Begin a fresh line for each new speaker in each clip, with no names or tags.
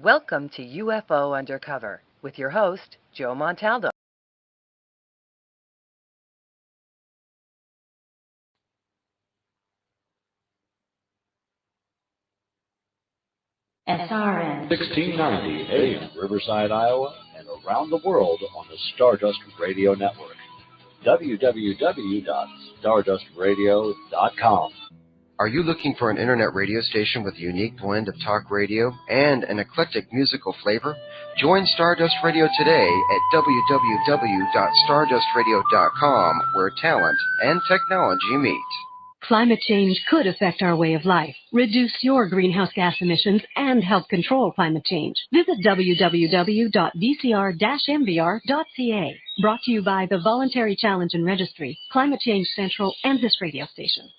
Welcome to UFO Undercover with your host, Joe Montaldo.
SRN 1690 AM, Riverside, Iowa, and around the world on the Stardust Radio Network. www.stardustradio.com.
Are you looking for an internet radio station with a unique blend of talk radio and an eclectic musical flavor? Join Stardust Radio today at www.stardustradio.com, where talent and technology meet.
Climate change could affect our way of life. Reduce your greenhouse gas emissions and help control climate change. Visit www.vcr-mvr.ca. Brought to you by the Voluntary Challenge and Registry, Climate Change Central, and this radio station.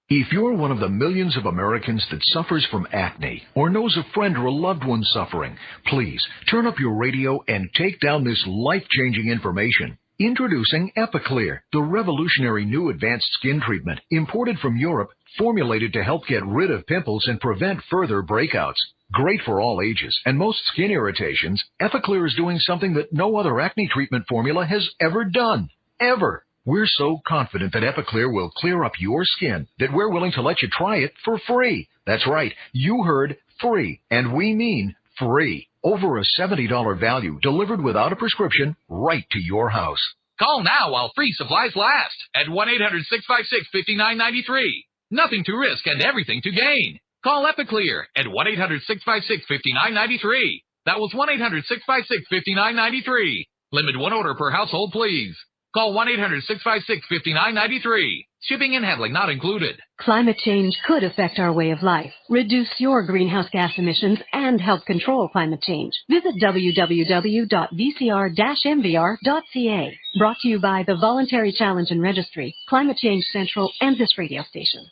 If you're one of the millions of Americans that suffers from acne or knows a friend or a loved one suffering, please turn up your radio and take down this life-changing information. Introducing Epiclear, the revolutionary new advanced skin treatment imported from Europe, formulated to help get rid of pimples and prevent further breakouts. Great for all ages and most skin irritations, Epiclear is doing something that no other acne treatment formula has ever done. Ever. We're so confident that Epiclear will clear up your skin that we're willing to let you try it for free. That's right, you heard free, and we mean free. Over a $70 value delivered without a prescription right to your house.
Call now while free supplies last at 1-800-656-5993. Nothing to risk and everything to gain. Call Epiclear at 1-800-656-5993. That was 1-800-656-5993. Limit one order per household, please. Call 1-800-656-5993. Shipping and handling not included.
Climate change could affect our way of life. Reduce your greenhouse gas emissions and help control climate change. Visit www.vcr-mvr.ca. Brought to you by the Voluntary Challenge and Registry, Climate Change Central, and this radio station.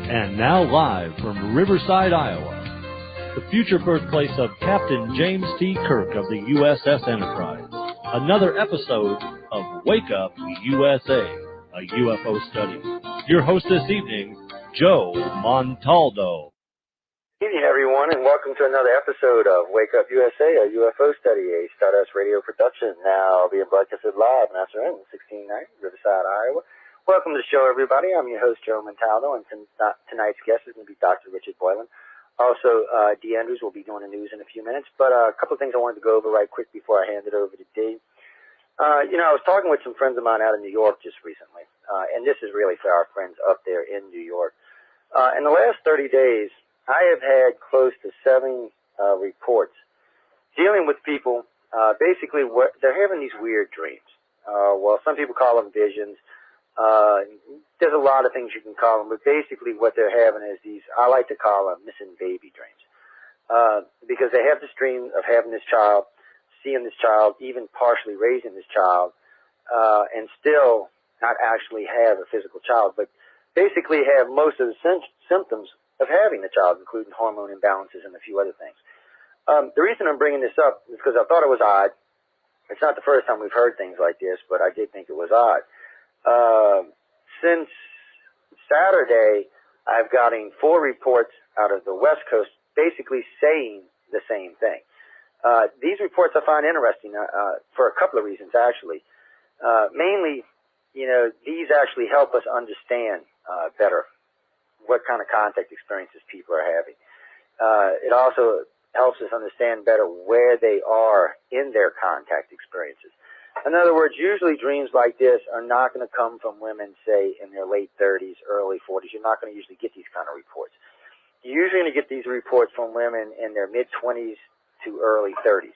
And now live from Riverside, Iowa, the future birthplace of Captain James T. Kirk of the USS Enterprise. Another episode of Wake Up USA, a UFO study. Your host this evening, Joe Montaldo.
Good evening, everyone, and welcome to another episode of Wake Up USA, a UFO study, a Stardust Radio production, now being broadcasted live in SRN 1690, Riverside, Iowa. Welcome to the show, everybody. I'm your host, Joe Montaldo, and tonight's guest is going to be Dr. Richard Boylan. Also, Dee Andrews will be doing the news in a few minutes, but a couple of things I wanted to go over right quick before I hand it over to Dee. I was talking with some friends of mine out in New York just recently, and this is really for our friends up there in New York. In the last 30 days, I have had close to 7 reports dealing with people, basically they're having these weird dreams. Well, some people call them visions. There's a lot of things you can call them, but basically what they're having is these, I like to call them missing baby dreams. Because they have this dream of having this child, seeing this child, even partially raising this child, and still not actually have a physical child, but basically have most of the symptoms of having the child, including hormone imbalances and a few other things. The reason I'm bringing this up is because I thought it was odd. It's not the first time we've heard things like this, but I did think it was odd. Since Saturday, I've gotten 4 reports out of the West Coast basically saying the same thing. These reports I find interesting for a couple of reasons, actually. Mainly, these actually help us understand better what kind of contact experiences people are having. It also helps us understand better where they are in their contact experiences. In other words, usually dreams like this are not going to come from women, say, in their late 30s, early 40s. You're not going to usually get these kind of reports. You're usually going to get these reports from women in their mid-20s to early 30s.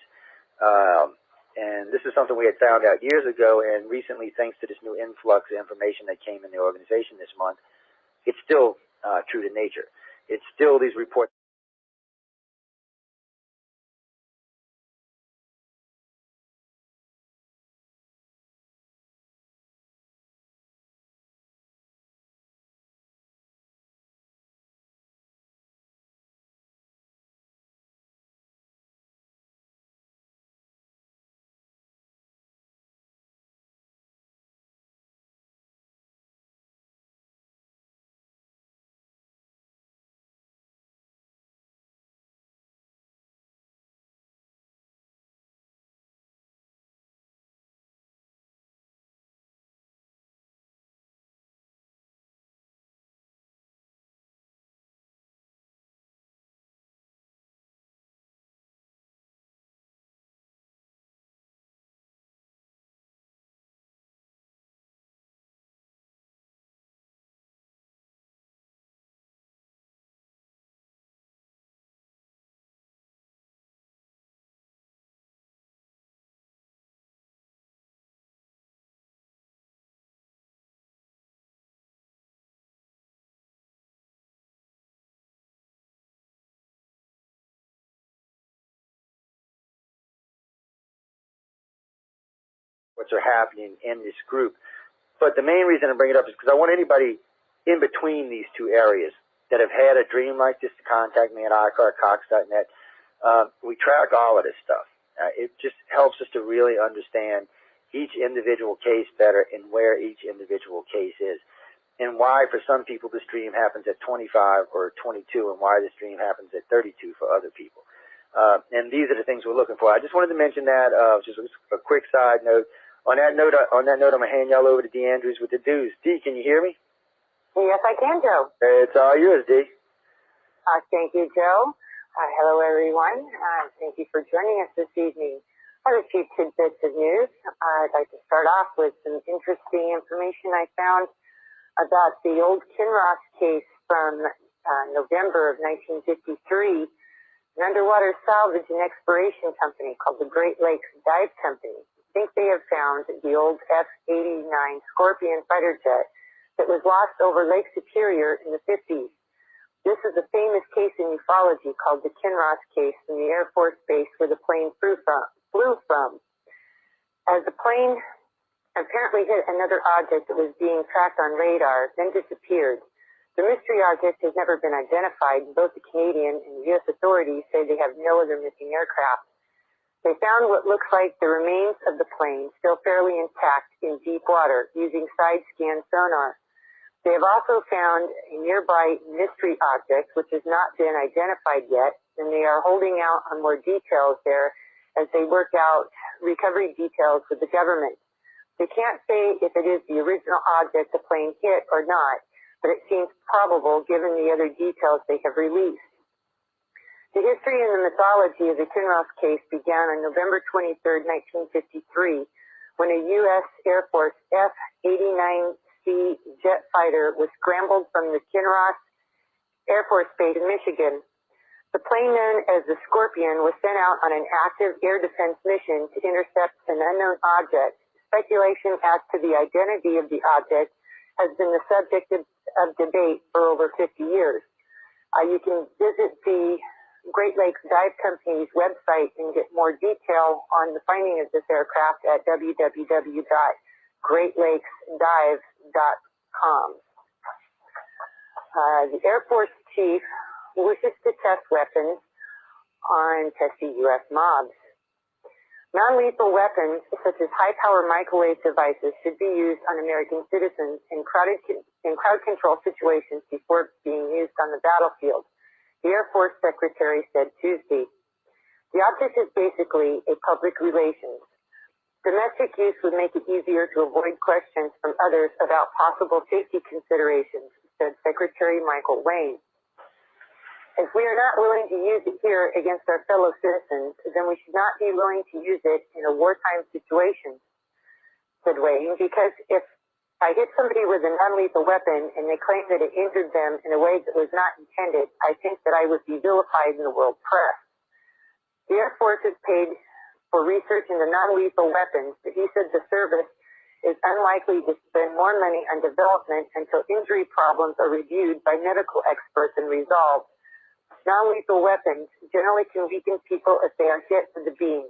And this is something we had found out years ago, and recently, thanks to this new influx of information that came in the organization this month, it's still true to nature. It's still these reports. reports are happening in this group. But the main reason I bring it up is because I want anybody in between these two areas that have had a dream like this to contact me at icarcox.net. We track all of this stuff. It just helps us to really understand each individual case better and where each individual case is, and why for some people this dream happens at 25 or 22, and why this dream happens at 32 for other people. And these are the things we're looking for. I just wanted to mention that, just a quick side note. On that note, I'm going to hand y'all over to Dee Andrews with the Dews. Dee, can you hear me?
Yes, I can, Joe.
It's all yours, Dee.
Thank you, Joe. Hello, everyone. Thank you for joining us this evening. I have a few tidbits of news. I'd like to start off with some interesting information I found about the old Kinross case from November of 1953. An underwater salvage and exploration company called the Great Lakes Dive Company. I think they have found the old F-89 Scorpion fighter jet that was lost over Lake Superior in the 50s. This is a famous case in ufology called the Kinross case from the Air Force Base where the plane flew from. As the plane apparently hit another object that was being tracked on radar, then disappeared. The mystery object has never been identified. Both the Canadian and U.S. authorities say they have no other missing aircraft. They found what looks like the remains of the plane still fairly intact in deep water using side-scan sonar. They have also found a nearby mystery object which has not been identified yet, and they are holding out on more details there as they work out recovery details with the government. They can't say if it is the original object the plane hit or not, but it seems probable given the other details they have released. The history and the mythology of the Kinross case began on November 23, 1953, when a U.S. Air Force F-89C jet fighter was scrambled from the Kinross Air Force Base in Michigan. The plane known as the Scorpion was sent out on an active air defense mission to intercept an unknown object. Speculation as to the identity of the object has been the subject of debate for over 50 years. You can visit the Great Lakes Dive Company's website and get more detail on the finding of this aircraft at www.greatlakesdive.com. The Air Force Chief wishes to test weapons on testy U.S. mobs. Non-lethal weapons, such as high-power microwave devices, should be used on American citizens in crowd control situations before being used on the battlefield, the Air Force Secretary said Tuesday. The object is basically a public relations. Domestic use would make it easier to avoid questions from others about possible safety considerations, said Secretary Michael Wayne. If we are not willing to use it here against our fellow citizens, then we should not be willing to use it in a wartime situation, said Wayne, because if I hit somebody with a non-lethal weapon and they claim that it injured them in a way that was not intended, I think that I would be vilified in the world press. The Air Force has paid for research into non-lethal weapons, but he said the service is unlikely to spend more money on development until injury problems are reviewed by medical experts and resolved. Non-lethal weapons generally can weaken people if they are hit with a beam.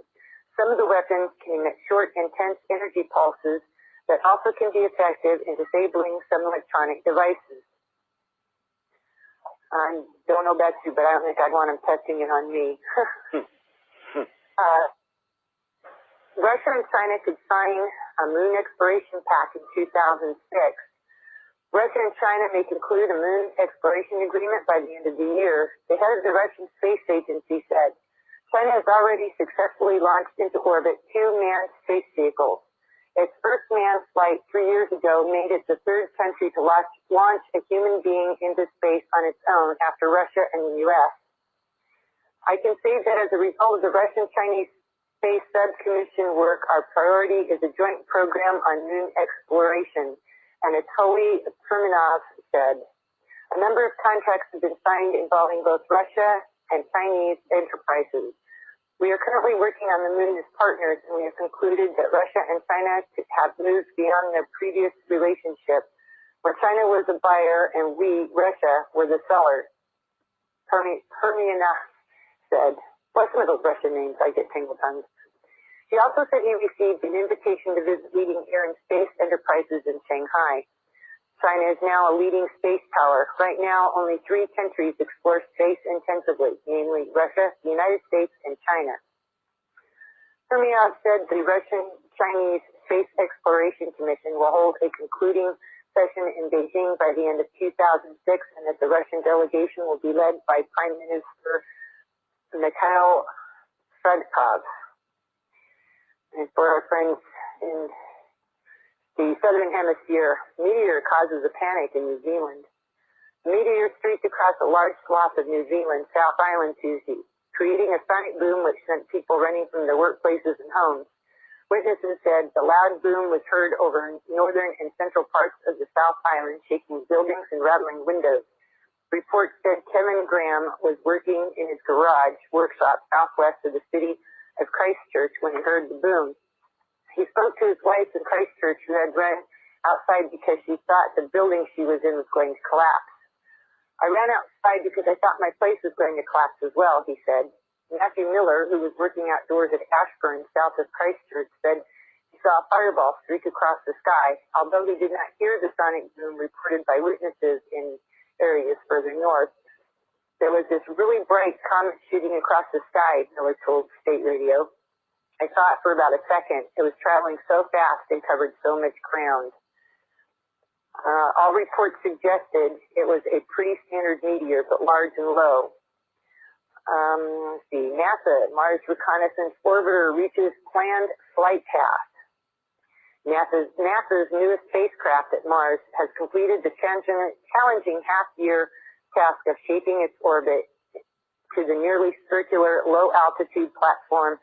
Some of the weapons can emit short, intense energy pulses that also can be effective in disabling some electronic devices. I don't know about you, but I don't think I'd want them testing it on me. Russia and China could sign a moon exploration pact in 2006. Russia and China may conclude a moon exploration agreement by the end of the year. The head of the Russian Space Agency said, China has already successfully launched into orbit 2 manned space vehicles. Its first manned flight 3 years ago made it the third country to launch a human being into space on its own after Russia and the U.S. I can say that as a result of the Russian-Chinese Space Subcommission work, our priority is a joint program on moon exploration, Anatoly Terminov said. A number of contracts have been signed involving both Russia and Chinese enterprises. We are currently working on the moon as partners, and we have concluded that Russia and China have moved beyond their previous relationship, where China was a buyer and we, Russia, were the seller. Hermiana said. What's some of those Russian names? I get tangled tongues. She also said he received an invitation to visit leading air and space enterprises in Shanghai. China is now a leading space power. Right now, only 3 countries explore space intensively, namely Russia, the United States, and China. Hermiov said the Russian-Chinese Space Exploration Commission will hold a concluding session in Beijing by the end of 2006, and that the Russian delegation will be led by Prime Minister Mikhail Fedorov. And for our friends in the Southern Hemisphere, meteor causes a panic in New Zealand. The meteor streaked across a large swath of New Zealand, South Island Tuesday, creating a sonic boom which sent people running from their workplaces and homes. Witnesses said the loud boom was heard over northern and central parts of the South Island, shaking buildings and rattling windows. Reports said Kevin Graham was working in his garage workshop southwest of the city of Christchurch when he heard the boom. He spoke to his wife in Christchurch, who had run outside because she thought the building she was in was going to collapse. I ran outside because I thought my place was going to collapse as well, he said. Matthew Miller, who was working outdoors at Ashburn, south of Christchurch, said he saw a fireball streak across the sky, although he did not hear the sonic boom reported by witnesses in areas further north. There was this really bright comet shooting across the sky, Miller told state radio. I saw it for about a second. It was traveling so fast and covered so much ground. All reports suggested it was a pretty standard meteor, but large and low. Let's see. NASA, Mars Reconnaissance Orbiter reaches planned flight path. NASA's newest spacecraft at Mars has completed the challenging half-year task of shaping its orbit to the nearly circular low-altitude platform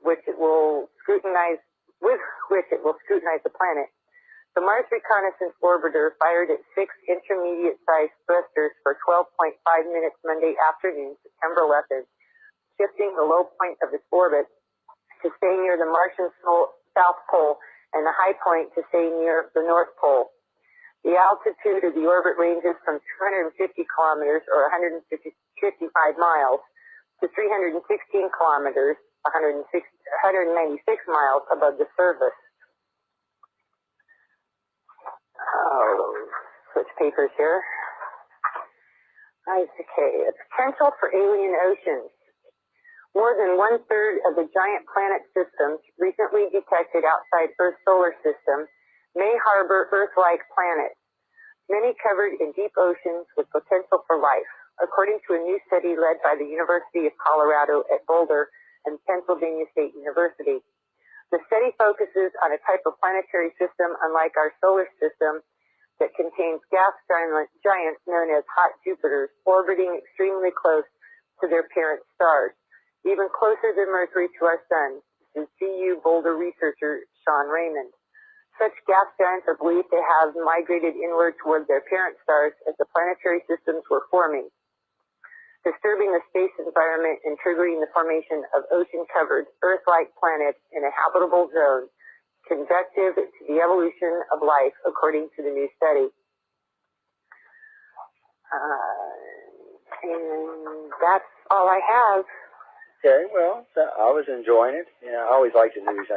with which it will scrutinize the planet. The Mars Reconnaissance Orbiter fired its 6 intermediate-sized thrusters for 12.5 minutes Monday afternoon, September 11th, shifting the low point of its orbit to stay near the Martian South Pole and the high point to stay near the North Pole. The altitude of the orbit ranges from 250 kilometers, or 155 miles, to 316 kilometers, 196 miles above the surface. Switch papers here. Okay, a potential for alien oceans. More than 1/3 of the giant planet systems recently detected outside Earth's solar system may harbor Earth-like planets, many covered in deep oceans with potential for life, according to a new study led by the University of Colorado at Boulder and Pennsylvania State University. The study focuses on a type of planetary system unlike our solar system that contains gas giants known as hot Jupiters, orbiting extremely close to their parent stars, even closer than Mercury to our sun, says CU Boulder researcher Sean Raymond. Such gas giants are believed to have migrated inward toward their parent stars as the planetary systems were forming, disturbing the space environment and triggering the formation of ocean-covered, Earth-like planets in a habitable zone, conducive to the evolution of life, according to the new study. And that's all I have.
Okay, well, I was enjoying it. You know, I always like the news.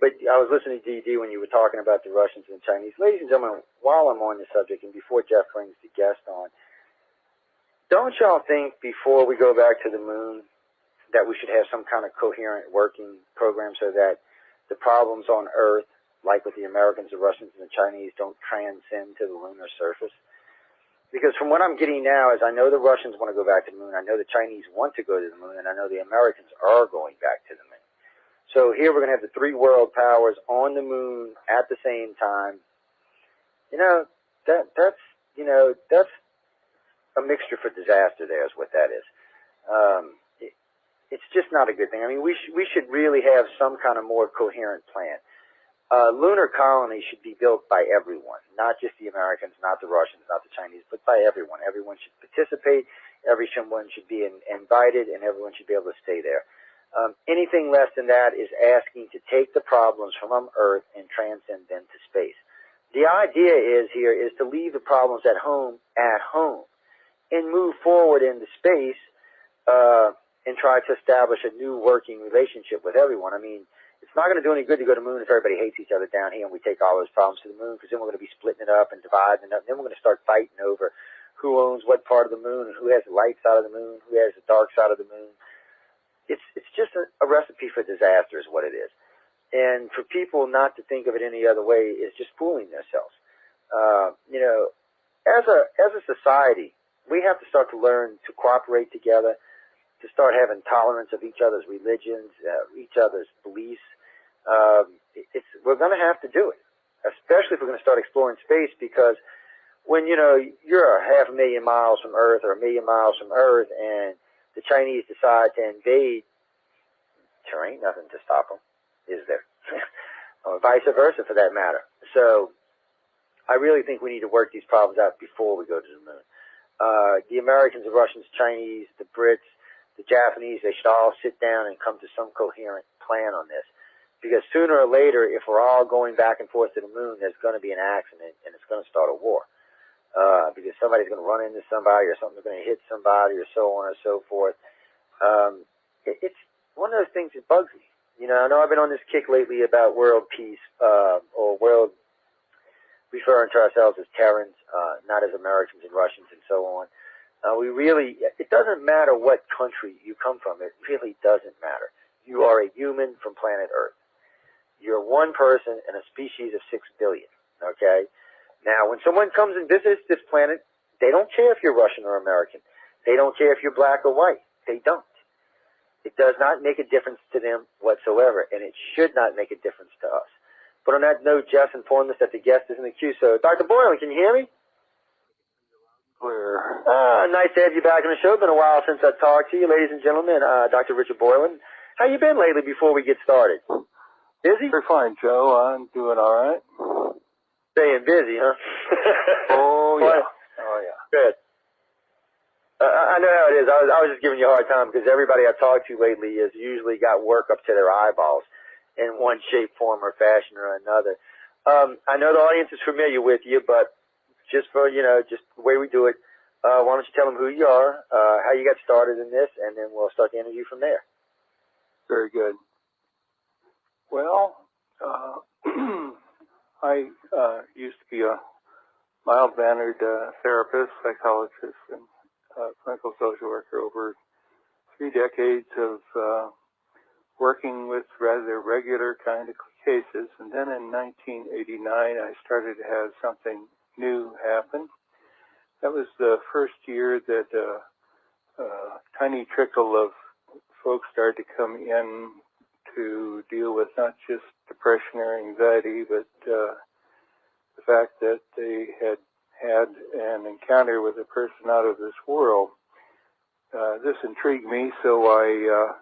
But I was listening to DD when you were talking about the Russians and the Chinese. Ladies and gentlemen, while I'm on the subject and before Jeff brings the guest on, don't y'all think before we go back to the moon that we should have some kind of coherent working program so that the problems on Earth, like with the Americans, the Russians, and the Chinese, don't transcend to the lunar surface? Because from what I'm getting now is I know the Russians want to go back to the moon, I know the Chinese want to go to the moon, and I know the Americans are going back to the moon. So here we're going to have the 3 world powers on the moon at the same time. You know, that's a mixture for disaster there is what that is. It's just not a good thing. I mean, we should really have some kind of more coherent plan. Lunar colonies should be built by everyone, not just the Americans, not the Russians, not the Chinese, but by everyone. Everyone should participate, everyone should be invited, and everyone should be able to stay there. Anything less than that is asking to take the problems from Earth and transcend them to space. The idea is to leave the problems at home and move forward into space and try to establish a new working relationship with everyone. I mean, it's not going to do any good to go to the moon if everybody hates each other down here and we take all those problems to the moon, because then we're going to be splitting it up and dividing it up. And then we're going to start fighting over who owns what part of the moon and who has the light side of the moon, who has the dark side of the moon. It's just a recipe for disaster is what it is. And for people not to think of it any other way is just fooling themselves. You know, as a society, we have to start to learn to cooperate together, to start having tolerance of each other's religions, each other's beliefs. We're going to have to do it, especially if we're going to start exploring space, because when, you know, you're 500,000 miles from Earth or 1 million miles from Earth and the Chinese decide to invade, there ain't nothing to stop them, is there? Or vice versa, for that matter. So I really think we need to work these problems out before we go to the moon. The Americans, the Russians, Chinese, the Brits, the Japanese, they should all sit down and come to some coherent plan on this. Because sooner or later, if we're all going back and forth to the moon, there's going to be an accident and it's going to start a war. Because somebody's going to run into somebody or something's going to hit somebody or so on and so forth. It's one of those things that bugs me. You know, I know I've been on this kick lately about world peace, or world, referring to ourselves as Terrans, not as Americans and Russians and so on. It doesn't matter what country you come from. It really doesn't matter. You are a human from planet Earth. You're one person in a species of 6 billion, okay? Now, when someone comes and visits this planet, they don't care if you're Russian or American. They don't care if you're black or white. They don't. It does not make a difference to them whatsoever, and it should not make a difference to us. But on that note, Jess informed us that the guest is in the queue. So, Dr. Boylan, can you hear me?
Clear.
Nice to have you back on the show. It's been a while since I talked to you, ladies and gentlemen. Dr. Richard Boylan. How you been lately before we get started? Busy?
You're fine, Joe. I'm doing all right.
Staying busy, huh?
Oh, yeah. Oh, yeah.
Good. I know how it is. I was just giving you a hard time because everybody I've talked to lately has usually got work up to their eyeballs in one shape, form, or fashion or another. I know the audience is familiar with you, but just for, you know, just the way we do it, why don't you tell them who you are, how you got started in this, and then we'll start the interview from there.
Very good. Well, I used to be a mild-mannered therapist, psychologist, and clinical social worker over 3 decades of working with rather regular kind of cases. And then in 1989, I started to have something new happen. That was the first year that a tiny trickle of folks started to come in to deal with not just depression or anxiety, but the fact that they had had an encounter with a person out of this world. This intrigued me, so I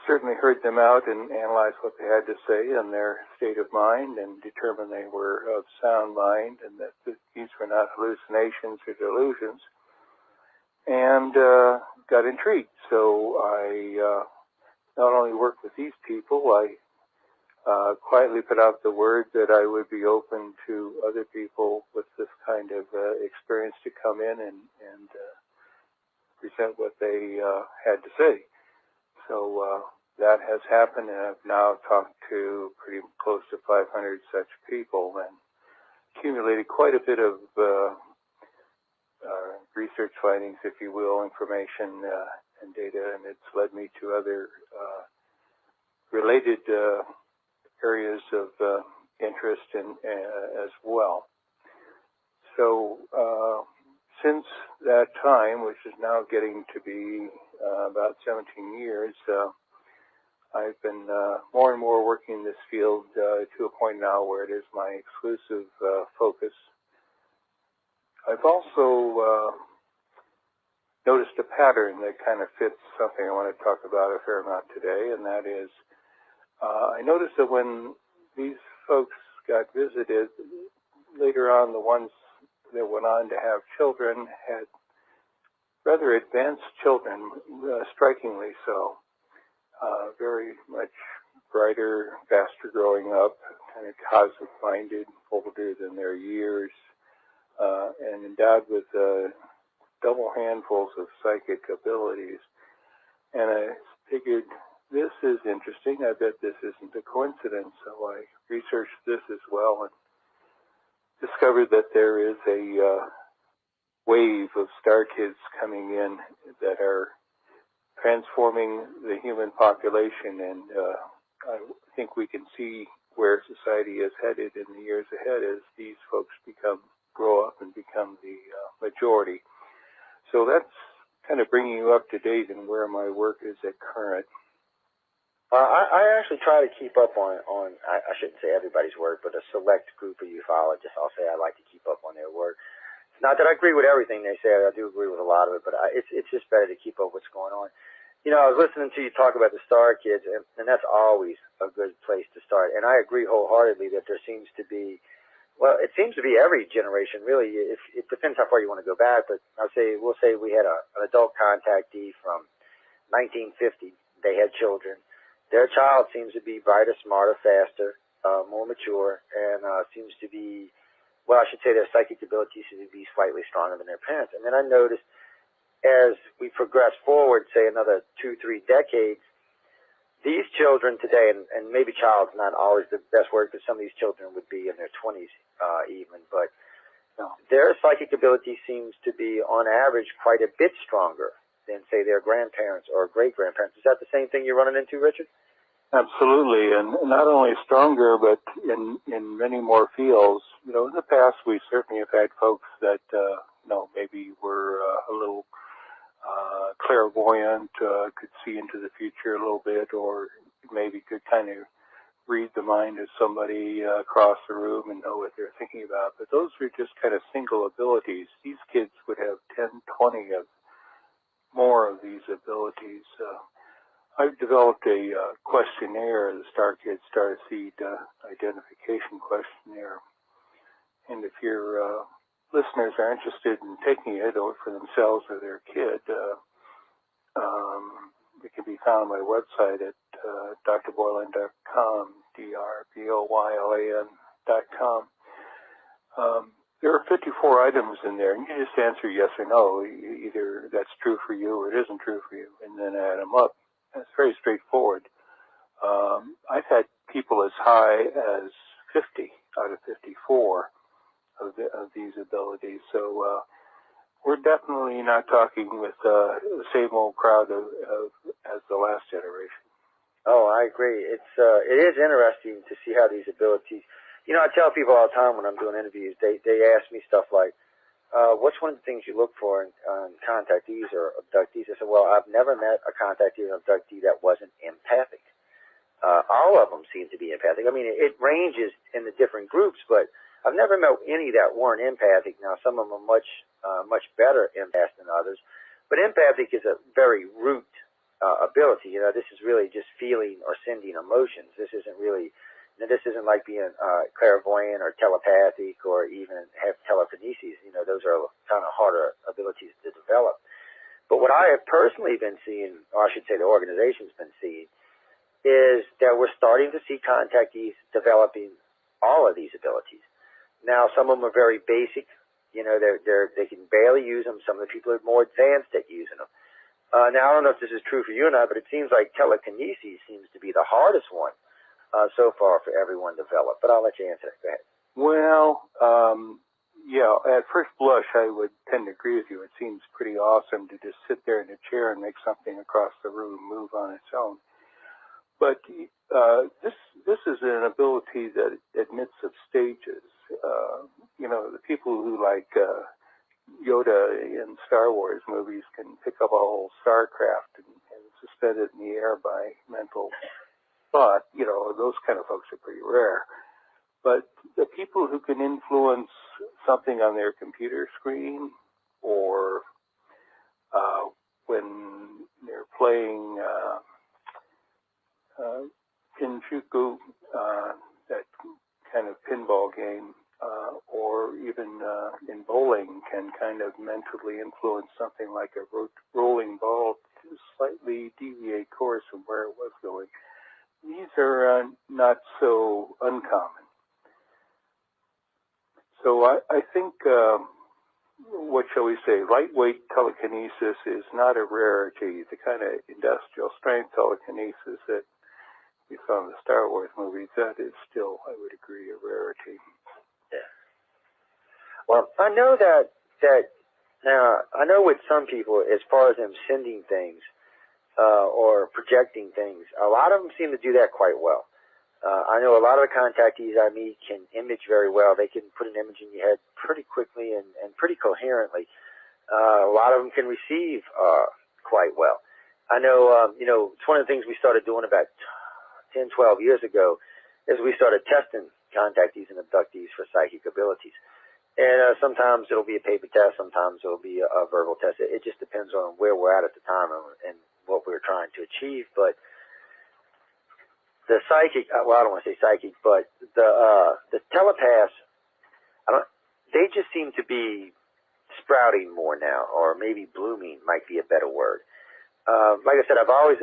certainly heard them out and analyzed what they had to say and their state of mind, and determined they were of sound mind and that these were not hallucinations or delusions, and got intrigued. So I not only worked with these people, I quietly put out the word that I would be open to other people with this kind of experience to come in and present what they had to say. So that has happened, and I've now talked to pretty close to 500 such people and accumulated quite a bit of research findings, if you will, information and data, and it's led me to other related areas of interest as well. So since that time, which is now getting to be about 17 years, I've been more and more working in this field to a point now where it is my exclusive focus. I've also noticed a pattern that kind of fits something I want to talk about a fair amount today, and that is I noticed that when these folks got visited, later on the ones that went on to have children had rather advanced children, strikingly so. Very much brighter, faster growing up, kind of cosmic-minded, older than their years, and endowed with double handfuls of psychic abilities. And I figured, this is interesting. I bet this isn't a coincidence. So I researched this as well and discovered that there is a wave of star kids coming in that are transforming the human population. And I think we can see where society is headed in the years ahead as these folks grow up and become the majority. So that's kind of bringing you up to date in where my work is at current.
I actually try to keep up on I shouldn't say everybody's work, but a select group of ufologists. I'll say I like to keep up on their work. It's not that I agree with everything they say. I do agree with a lot of it, but it's just better to keep up what's going on. You know, I was listening to you talk about the star kids, and that's always a good place to start. And I agree wholeheartedly that there seems to be, well, it seems to be every generation, really. It depends how far you want to go back, but we'll say we had an adult contactee from 1950. They had children. Their child seems to be brighter, smarter, faster, more mature, and seems to be, well, I should say their psychic abilities seem to be slightly stronger than their parents. And then I noticed as we progress forward, say another 2-3 decades, these children today, and maybe child's not always the best word because some of these children would be in their 20s even, but their psychic ability seems to be, on average, quite a bit stronger than, say, their grandparents or great-grandparents. Is that the same thing you're running into, Richard?
Absolutely, and not only stronger, but in many more fields. You know, in the past, we certainly have had folks that, maybe were a little clairvoyant, could see into the future a little bit, or maybe could kind of read the mind of somebody across the room and know what they're thinking about. But those were just kind of single abilities. These kids would have 10, 20 of more of these abilities. I've developed a questionnaire, the Star Kid Star Seed Identification Questionnaire. And if your listeners are interested in taking it, or for themselves or their kid, it can be found on my website at drboylan.com, drboylan.com. There are 54 items in there, and you just answer yes or no. Either that's true for you or it isn't true for you, and then add them up. It's very straightforward. I've had people as high as 50 out of 54 of these abilities. So we're definitely not talking with the same old crowd as the last generation.
Oh, I agree. It is interesting to see how these abilities. You know, I tell people all the time when I'm doing interviews, they ask me stuff like, what's one of the things you look for in contactees or abductees? I said, well, I've never met a contactee or abductee that wasn't empathic. All of them seem to be empathic. I mean, it ranges in the different groups, but I've never met any that weren't empathic. Now, some of them are much better empaths than others, but empathic is a very root ability. You know, this is really just feeling or sending emotions. This isn't like being clairvoyant or telepathic or even have telekinesis. You know, those are kind of harder abilities to develop. But what I have personally been seeing, or I should say the organization's been seeing, is that we're starting to see contactees developing all of these abilities. Now, some of them are very basic. You know, they can barely use them. Some of the people are more advanced at using them. Now, I don't know if this is true for you or not, but it seems like telekinesis seems to be the hardest one so far for everyone to develop. But I'll let you answer that. Go ahead.
Well, yeah, at first blush, I would tend to agree with you. It seems pretty awesome to just sit there in a chair and make something across the room move on its own. But this is an ability that admits of stages. You know, the people who like Yoda in Star Wars movies can pick up a whole starcraft and suspend it in the air by mental thought. You know, those kind of folks are pretty rare. But the people who can influence something on their computer screen, or when they're playing Pinshuku, that kind of pinball game, or even in bowling, can kind of mentally influence something like a rolling ball to slightly deviate course from where it was going. These are not so uncommon. So I think what shall we say, lightweight telekinesis is not a rarity. The kind of industrial strength telekinesis that we saw in the Star Wars movies, that is still, I would agree, a rarity.
Yeah. Well, I know that now, I know with some people, as far as them sending things or projecting things, a lot of them seem to do that quite well. I know a lot of the contactees I meet can image very well. They can put an image in your head pretty quickly and pretty coherently. A lot of them can receive quite well. I know, it's one of the things we started doing about 10, 12 years ago is we started testing contactees and abductees for psychic abilities. And sometimes it'll be a paper test, sometimes it'll be a verbal test. It just depends on where we're at the time and what we're trying to achieve. But the psychic, well, I don't want to say psychic, but the telepaths, they just seem to be sprouting more now, or maybe blooming might be a better word. Like I said, I've always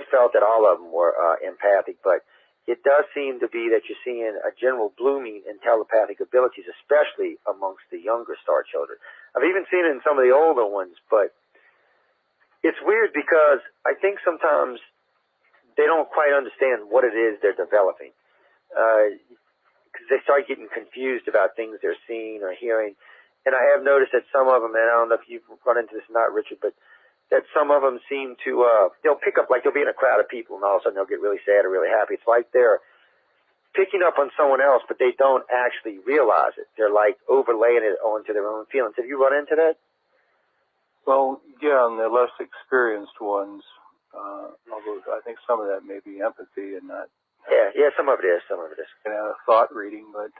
felt that all of them were empathic, but it does seem to be that you're seeing a general blooming in telepathic abilities, especially amongst the younger star children. I've even seen it in some of the older ones, but it's weird because I think sometimes they don't quite understand what it is they're developing. Because they start getting confused about things they're seeing or hearing. And I have noticed that some of them, and I don't know if you've run into this or not, Richard, but that some of them seem to, they'll pick up, like they'll be in a crowd of people and all of a sudden they'll get really sad or really happy. It's like they're picking up on someone else, but they don't actually realize it. They're like overlaying it onto their own feelings. Have you run into that?
Well, yeah, and the less experienced ones, although I think some of that may be empathy and not.
Yeah, some of it is.
Thought reading, but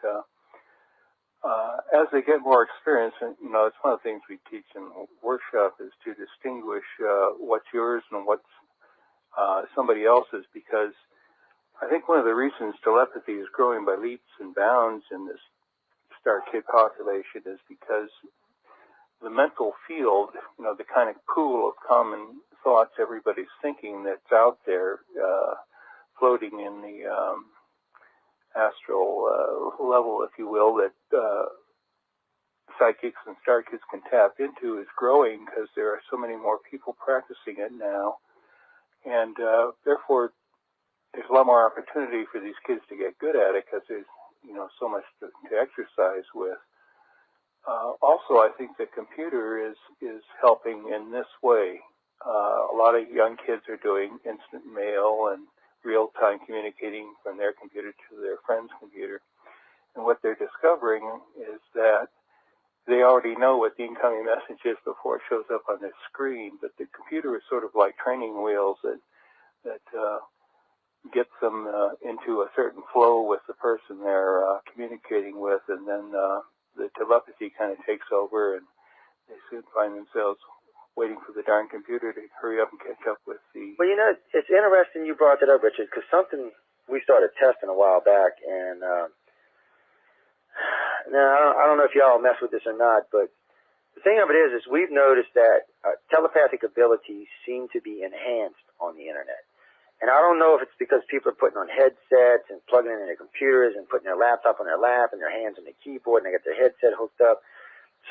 as they get more experience, and it's one of the things we teach in workshop is to distinguish what's yours and what's somebody else's, because I think one of the reasons telepathy is growing by leaps and bounds in this star kid population is because the mental field, the kind of pool of common thoughts everybody's thinking that's out there, floating in the astral level, if you will, that psychics and star kids can tap into is growing because there are so many more people practicing it now. And therefore, there's a lot more opportunity for these kids to get good at it because there's, so much to exercise with. Also, I think the computer is helping in this way. A lot of young kids are doing instant mail and real-time communicating from their computer to their friend's computer. And what they're discovering is that they already know what the incoming message is before it shows up on their screen, but the computer is sort of like training wheels that gets them into a certain flow with the person they're communicating with, and then the telepathy kind of takes over, and they soon find themselves waiting for the darn computer to hurry up and catch up with the...
Well, it's interesting you brought that up, Richard, because something we started testing a while back, and now I don't know if y'all mess with this or not, but the thing of it is we've noticed that telepathic abilities seem to be enhanced on the internet. And I don't know if it's because people are putting on headsets and plugging in their computers and putting their laptop on their lap and their hands on the keyboard and they got their headset hooked up.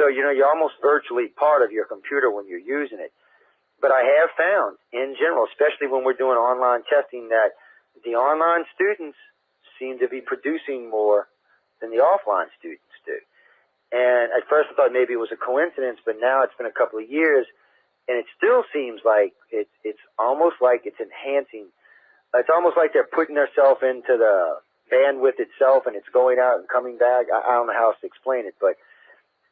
So, you're almost virtually part of your computer when you're using it. But I have found, in general, especially when we're doing online testing, that the online students seem to be producing more than the offline students do. And at first I thought maybe it was a coincidence, but now it's been a couple of years, and it still seems like it's almost like it's enhancing. It's almost like they're putting themselves into the bandwidth itself, and it's going out and coming back. I don't know how else to explain it, but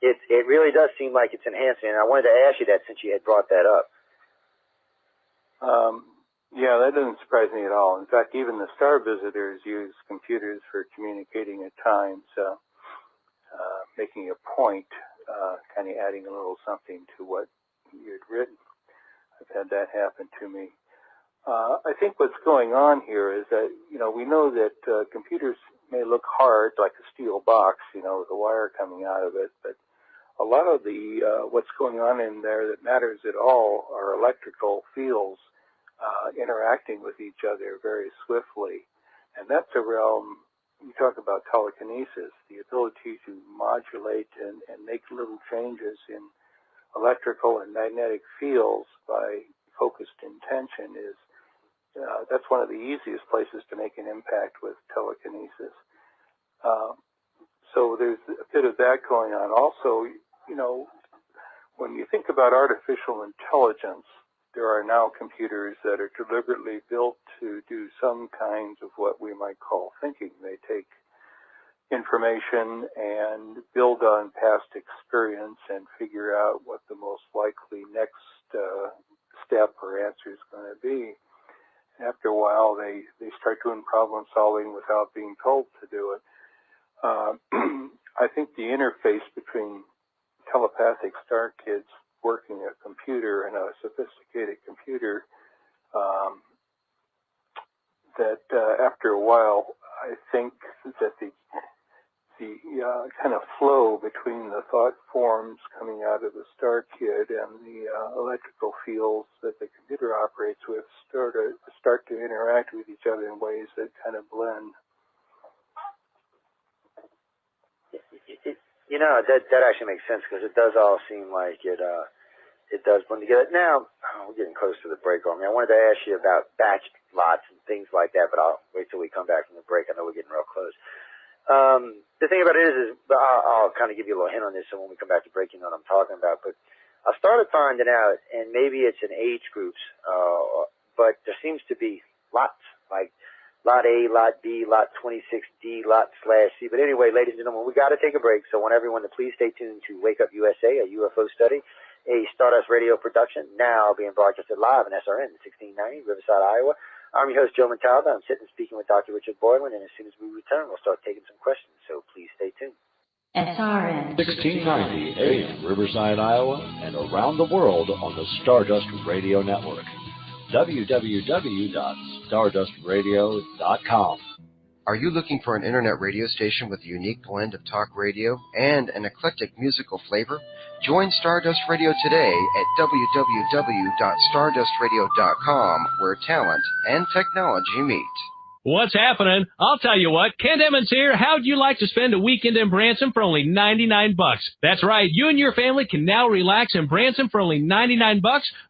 it really does seem like it's enhancing, and I wanted to ask you that since you had brought that up.
Yeah, that doesn't surprise me at all. In fact, even the star visitors use computers for communicating at times, making a point, kind of adding a little something to what you'd written. I've had that happen to me. I think what's going on here is that, we know that computers may look hard, like a steel box, with a wire coming out of it, but a lot of the what's going on in there that matters at all are electrical fields interacting with each other very swiftly. And that's a realm you talk about telekinesis, the ability to modulate and make little changes in electrical and magnetic fields by focused intention is that's one of the easiest places to make an impact with telekinesis. So there's a bit of that going on. Also, you know, when you think about artificial intelligence, there are now computers that are deliberately built to do some kinds of what we might call thinking. They take information and build on past experience and figure out what the most likely next step or answer is going to be. After a while, they start doing problem solving without being told to do it. I think the interface between telepathic star kids working a computer and a sophisticated computer, that after a while, I think that the kind of flow between the thought forms coming out of the star kid and the electrical fields that the computer operates with start to interact with each other in ways that kind of blend.
You know, that actually makes sense because it does all seem like it does blend together. Now, we're getting close to the break on me. I wanted to ask you about batch lots and things like that, but I'll wait till we come back from the break. I know we're getting real close. The thing about it is I'll kind of give you a little hint on this, so when we come back to break, you know what I'm talking about. But I started finding out, and maybe it's in age groups, but there seems to be lots, like Lot A, Lot B, Lot 26D, Lot/C. But anyway, ladies and gentlemen, we got to take a break, so I want everyone to please stay tuned to Wake Up USA, a UFO study, a Stardust Radio production, now being broadcasted live on SRN 1690, Riverside, Iowa. I'm your host, Joe Montaldo. I'm sitting and speaking with Dr. Richard Boylan, and as soon as we return, we'll start taking some questions, so please stay tuned.
SRN 1690 AM, Riverside, Iowa, and around the world on the Stardust Radio Network. www.stardustradio.com.
Are you looking for an internet radio station with a unique blend of talk radio and an eclectic musical flavor? Join Stardust Radio today at www.stardustradio.com, where talent and technology meet.
What's happening? I'll tell you what. Kent Emmons here. How'd you like to spend a weekend in Branson for only $99? That's right. You and your family can now relax in Branson for only $99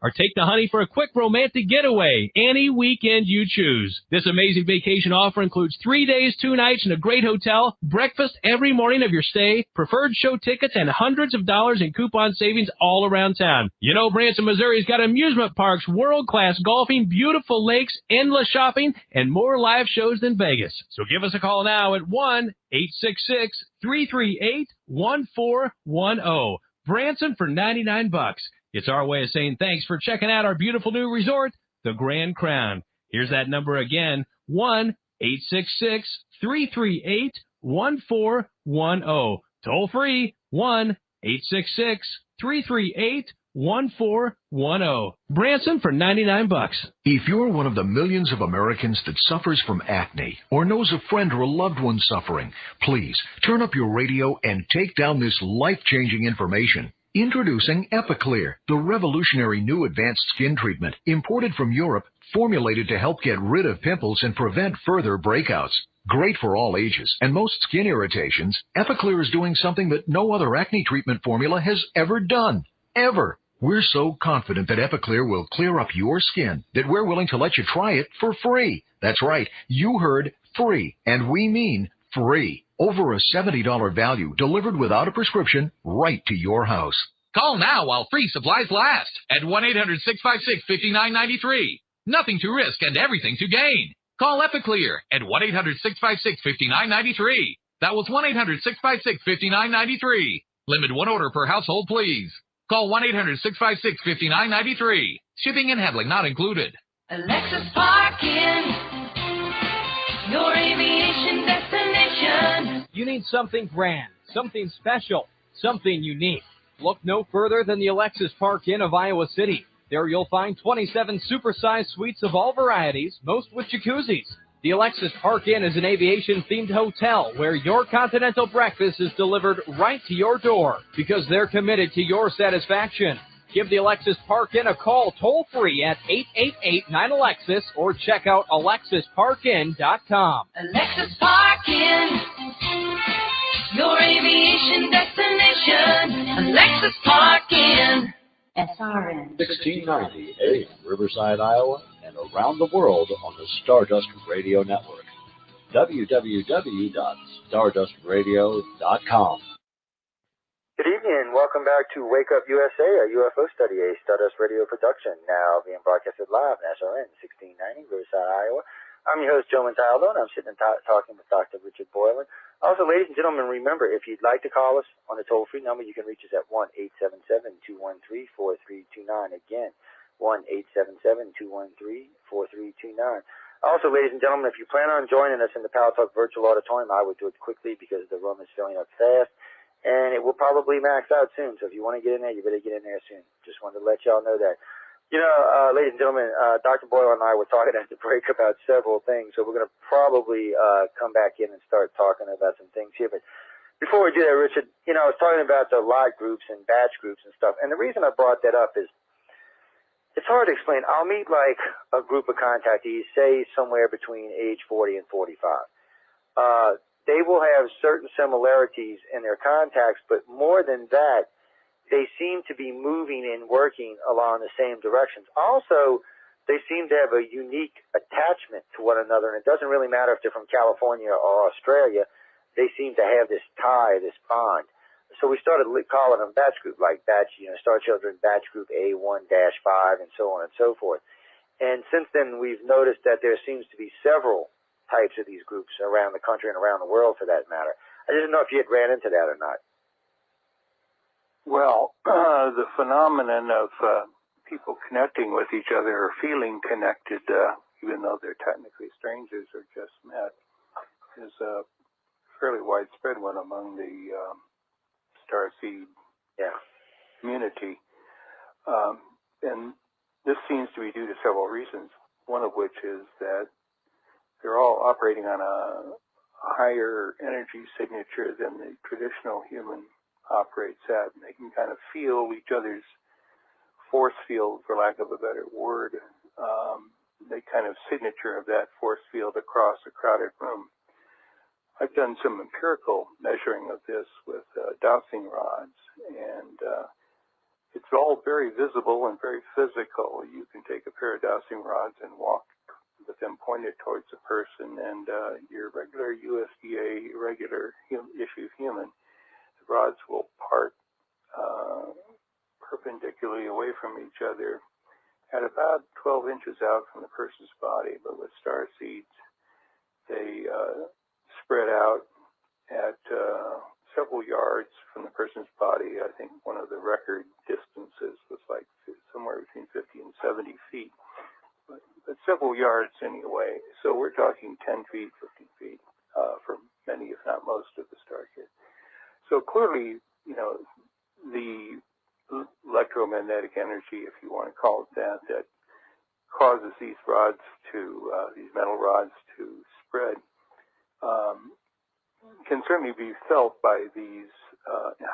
or take the honey for a quick romantic getaway any weekend you choose. This amazing vacation offer includes 3 days, 2 nights in a great hotel, breakfast every morning of your stay, preferred show tickets, and hundreds of dollars in coupon savings all around town. You know, Branson, Missouri's got amusement parks, world-class golfing, beautiful lakes, endless shopping, and more live shows than Vegas. So give us a call now at 1-866-338-1410. Branson for $99. It's our way of saying thanks for checking out our beautiful new resort, the Grand Crown. Here's that number again, 1-866-338-1410. Toll free, 1-866-338-1410. Branson for $99.
If you're one of the millions of Americans that suffers from acne or knows a friend or a loved one suffering, please turn up your radio and take down this life-changing information. Introducing Epiclear, the revolutionary new advanced skin treatment imported from Europe, formulated to help get rid of pimples and prevent further breakouts. Great for all ages and most skin irritations, Epiclear is doing something that no other acne treatment formula has ever done. Ever. We're so confident that Epiclear will clear up your skin that we're willing to let you try it for free. That's right. You heard free, and we mean free. Over a $70 value delivered without a prescription right to your house.
Call now while free supplies last at 1-800-656-5993. Nothing to risk and everything to gain. Call Epiclear at 1-800-656-5993. That was 1-800-656-5993. Limit one order per household, please. Call 1-800-656-5993. Shipping and handling not included.
Alexis Parking, your aviation destination.
You need something grand, something special, something unique. Look no further than the Alexis Park Inn of Iowa City. There you'll find 27 supersized suites of all varieties, most with jacuzzis. The Alexis Park Inn is an aviation-themed hotel where your continental breakfast is delivered right to your door because they're committed to your satisfaction. Give the Alexis Park Inn a call toll-free at 888-9-ALEXIS or check out alexisparkin.com.
Alexis Park Inn, your aviation destination. Alexis Park Inn.
SRN.
1690 AM, Riverside, Iowa, and around the world on the Stardust Radio Network. www.stardustradio.com.
Good evening. Welcome back to Wake Up USA, a UFO study, a Stardust Radio production, now being broadcasted live on SRN 1690, Riverside, Iowa. I'm your host, Joe Montaldo, and I'm sitting and talking with Dr. Richard Boylan. Also, ladies and gentlemen, remember, if you'd like to call us on the toll-free number, you can reach us at 1-877-213-4329. Again, 1-877-213-4329. Also, ladies and gentlemen, if you plan on joining us in the Power Talk Virtual Auditorium, I would do it quickly because the room is filling up fast, and it will probably max out soon. So if you want to get in there, you better get in there soon. Just wanted to let y'all know that. You know, ladies and gentlemen, Dr. Boyle and I were talking at the break about several things, so we're going to probably come back in and start talking about some things here. But before we do that, Richard, you know, I was talking about the lot groups and batch groups and stuff, and the reason I brought that up is it's hard to explain. I'll meet like a group of contactees, say somewhere between age 40 and 45. They will have certain similarities in their contacts, but more than that, they seem to be moving and working along the same directions. Also, they seem to have a unique attachment to one another, and it doesn't really matter if they're from California or Australia. They seem to have this tie, this bond. So we started calling them batch group, like batch, you know, Star Children batch group A1-5 and so on and so forth. And since then, we've noticed that there seems to be several types of these groups around the country and around the world, for that matter. I didn't know if you had ran into that or not.
Well, the phenomenon of people connecting with each other or feeling connected, even though they're technically strangers or just met, is a fairly widespread one among the starseed community. And this seems to be due to several reasons, one of which is that they're all operating on a higher energy signature than the traditional human operates at, and they can kind of feel each other's force field, for lack of a better word, the kind of signature of that force field across a crowded room. I've done some empirical measuring of this with dowsing rods, and it's all very visible and very physical. You can take a pair of dowsing rods and walk with them pointed towards a person, and your regular USDA regular issue human, the rods will part perpendicularly away from each other at about 12 inches out from the person's body. But with star seeds, they spread out at several yards from the person's body. I think one of the record distances was like somewhere between 50 and 70 feet. But several yards anyway. So we're talking 10 feet, 15 feet for many, if not most, of the star kids. So clearly, you know, the electromagnetic energy, if you want to call it that, that causes these rods to, these metal rods to spread, can certainly be felt by these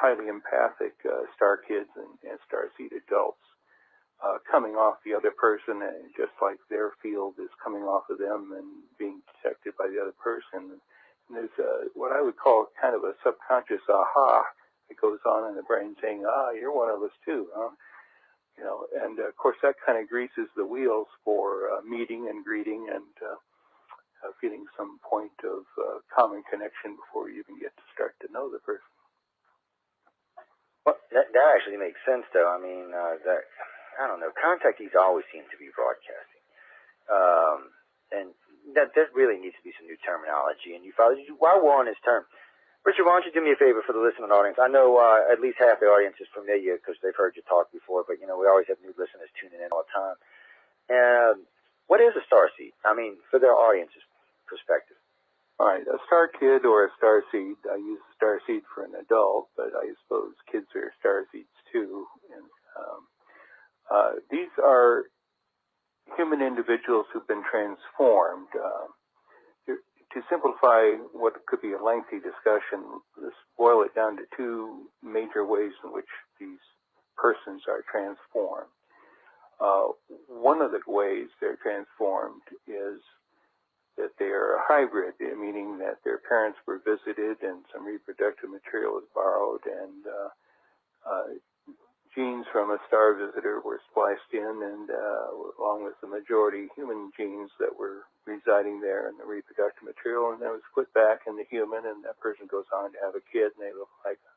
highly empathic star kids and starseed adults. Coming off the other person, and just like their field is coming off of them and being detected by the other person. And there's what I would call kind of a subconscious aha that goes on in the brain saying, you're one of us too, huh? You know, and of course that kind of greases the wheels for meeting and greeting and feeling some point of common connection before you even get to start to know the person.
Well, that actually makes sense, though. I mean, I don't know, contactees always seem to be broadcasting. And that really needs to be some new terminology. And while we're on this term, Richard, why don't you do me a favor for the listening audience? I know at least half the audience is familiar because they've heard you talk before, but, you know, we always have new listeners tuning in all the time. What is a starseed? I mean, for their audience's perspective.
All right, a star kid or a star seed. I use star seed for an adult, but I suppose kids are star seeds too. And these are human individuals who've been transformed. To simplify what could be a lengthy discussion, let's boil it down to two major ways in which these persons are transformed. One of the ways they're transformed is that they are a hybrid, meaning that their parents were visited and some reproductive material was borrowed, and genes from a star visitor were spliced in, and along with the majority human genes that were residing there in the reproductive material, and that was put back in the human, and that person goes on to have a kid, and they look like a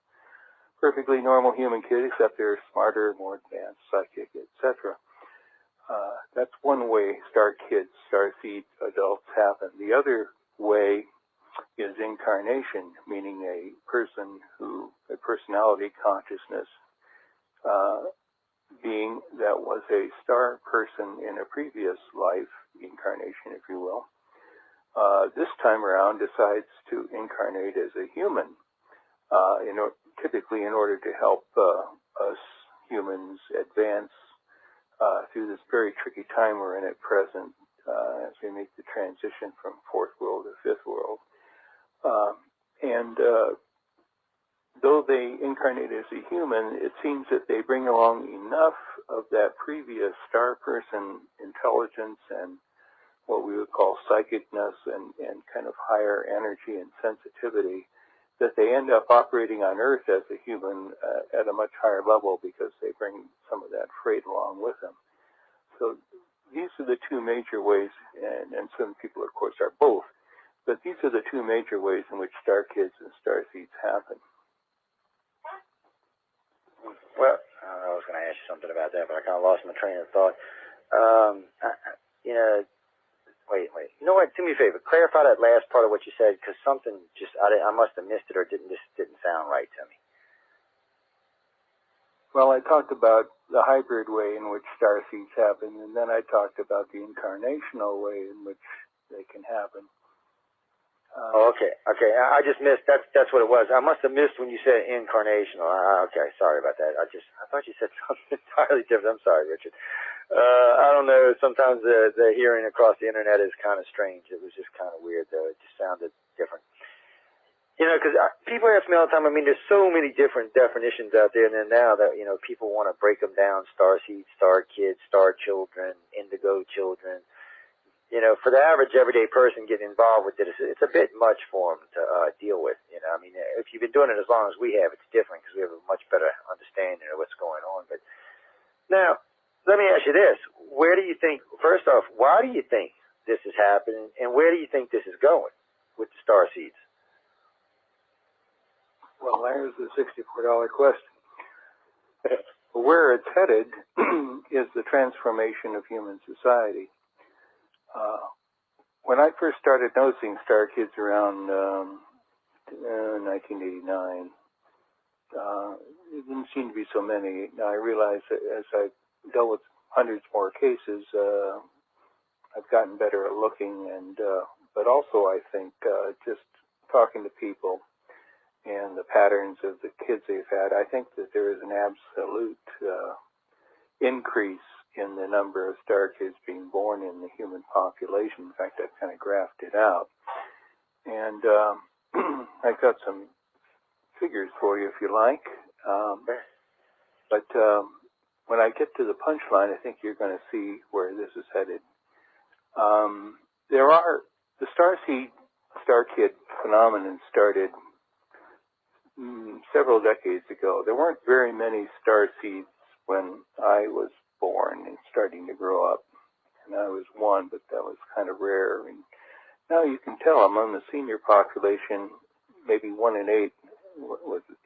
perfectly normal human kid, except they're smarter, more advanced, psychic, etc. That's one way star kids, starseed adults happen. The other way is incarnation, meaning a personality consciousness being that was a star person in a previous life incarnation, if you will. This time around decides to incarnate as a human, typically in order to help us humans advance through this very tricky time we're in at present as we make the transition from fourth world to fifth world. Though they incarnate as a human, it seems that they bring along enough of that previous star person intelligence and what we would call psychicness and kind of higher energy and sensitivity that they end up operating on Earth as a human at a much higher level because they bring some of that freight along with them. So these are the two major ways, and some people, of course, are both, but these are the two major ways in which star kids and starseeds happen.
Well, I was going to ask you something about that, but I kind of lost my train of thought. Wait. You know what? Do me a favor. Clarify that last part of what you said, because something I must have missed it or didn't sound right to me.
Well, I talked about the hybrid way in which starseeds happen, and then I talked about the incarnational way in which they can happen.
Okay. I just missed. That's what it was. I must have missed when you said incarnational. Okay, sorry about that. I thought you said something entirely different. I'm sorry, Richard. I don't know. Sometimes the hearing across the internet is kind of strange. It was just kind of weird, though. It just sounded different. Because people ask me all the time. I mean, there's so many different definitions out there, and then now that people want to break them down: starseeds, star kids, star children, indigo children. For the average everyday person getting involved with it, it's a bit much for them to deal with. I mean, if you've been doing it as long as we have, it's different because we have a much better understanding of what's going on. But now, let me ask you this. Where do you think, first off, why do you think this is happening, and where do you think this is going with the starseeds?
Well, there's the $64 question. Where it's headed is the transformation of human society. When I first started noticing star kids around 1989, there didn't seem to be so many. Now I realize that as I dealt with hundreds more cases, I've gotten better at looking, but also I think just talking to people and the patterns of the kids they've had, I think that there is an absolute increase in the number of star kids being born in the human population. In fact, I've kind of graphed it out. And I've got some figures for you if you like. But when I get to the punchline, I think you're going to see where this is headed. The star kid phenomenon started several decades ago. There weren't very many star seeds when I was born and starting to grow up. And I was one, but that was kind of rare. And now you can tell among the senior population, maybe 1 in 8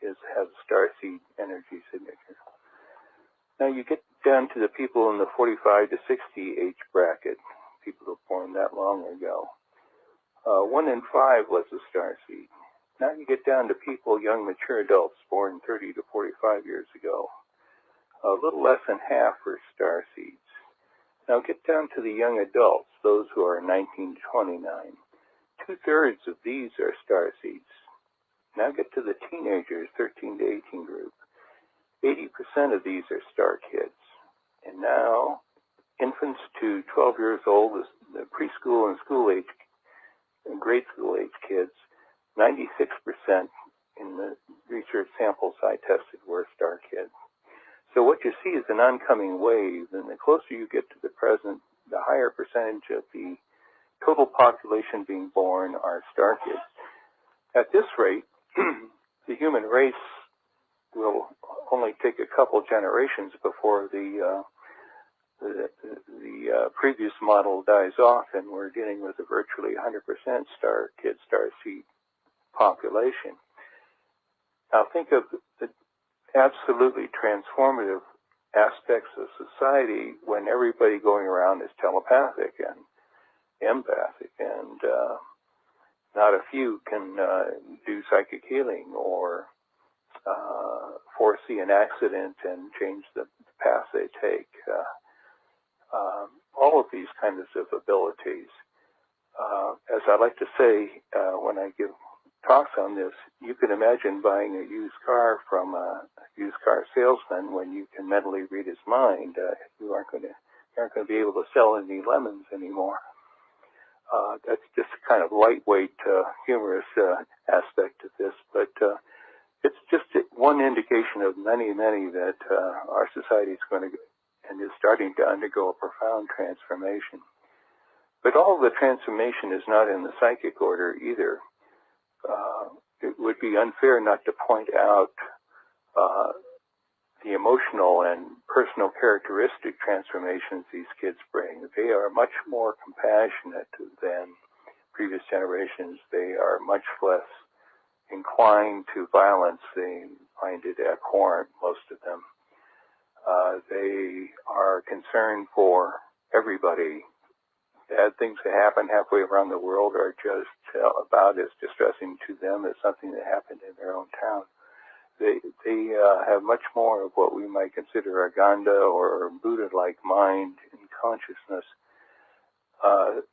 has a starseed energy signature. Now you get down to the people in the 45 to 60 age bracket, people who were born that long ago. 1 in 5 was a starseed. Now you get down to people, young mature adults born 30 to 45 years ago. A little less than half were star seeds. Now get down to the young adults, those who are 19 to 29. 2/3 of these are star seeds. Now get to the teenagers, 13 to 18 group. 80% of these are star kids. And now infants to 12 years old, the preschool and school age, and grade school age kids, 96% in the research samples I tested were star kids. So what you see is an oncoming wave, and the closer you get to the present, the higher percentage of the total population being born are star kids. At this rate, the human race will only take a couple generations before the previous model dies off, and we're dealing with a virtually 100% star seed population. Now think of the absolutely transformative aspects of society when everybody going around is telepathic and empathic, and not a few can do psychic healing or foresee an accident and change the path they take. All of these kinds of abilities. As I like to say when I give talks on this, you can imagine buying a used car from a used car salesman when you can mentally read his mind. You aren't going to be able to sell any lemons anymore. That's just a kind of lightweight, humorous aspect of this, but it's just one indication of many, many that our society is going to and is starting to undergo a profound transformation. But all of the transformation is not in the psychic order either. It would be unfair not to point out the emotional and personal characteristic transformations these kids bring. They are much more compassionate than previous generations. They are much less inclined to violence. They find it abhorrent, most of them. They are concerned for everybody. Bad things that happen halfway around the world are just about as distressing to them as something that happened in their own town. They have much more of what we might consider a Ganda or Buddha-like mind and consciousness.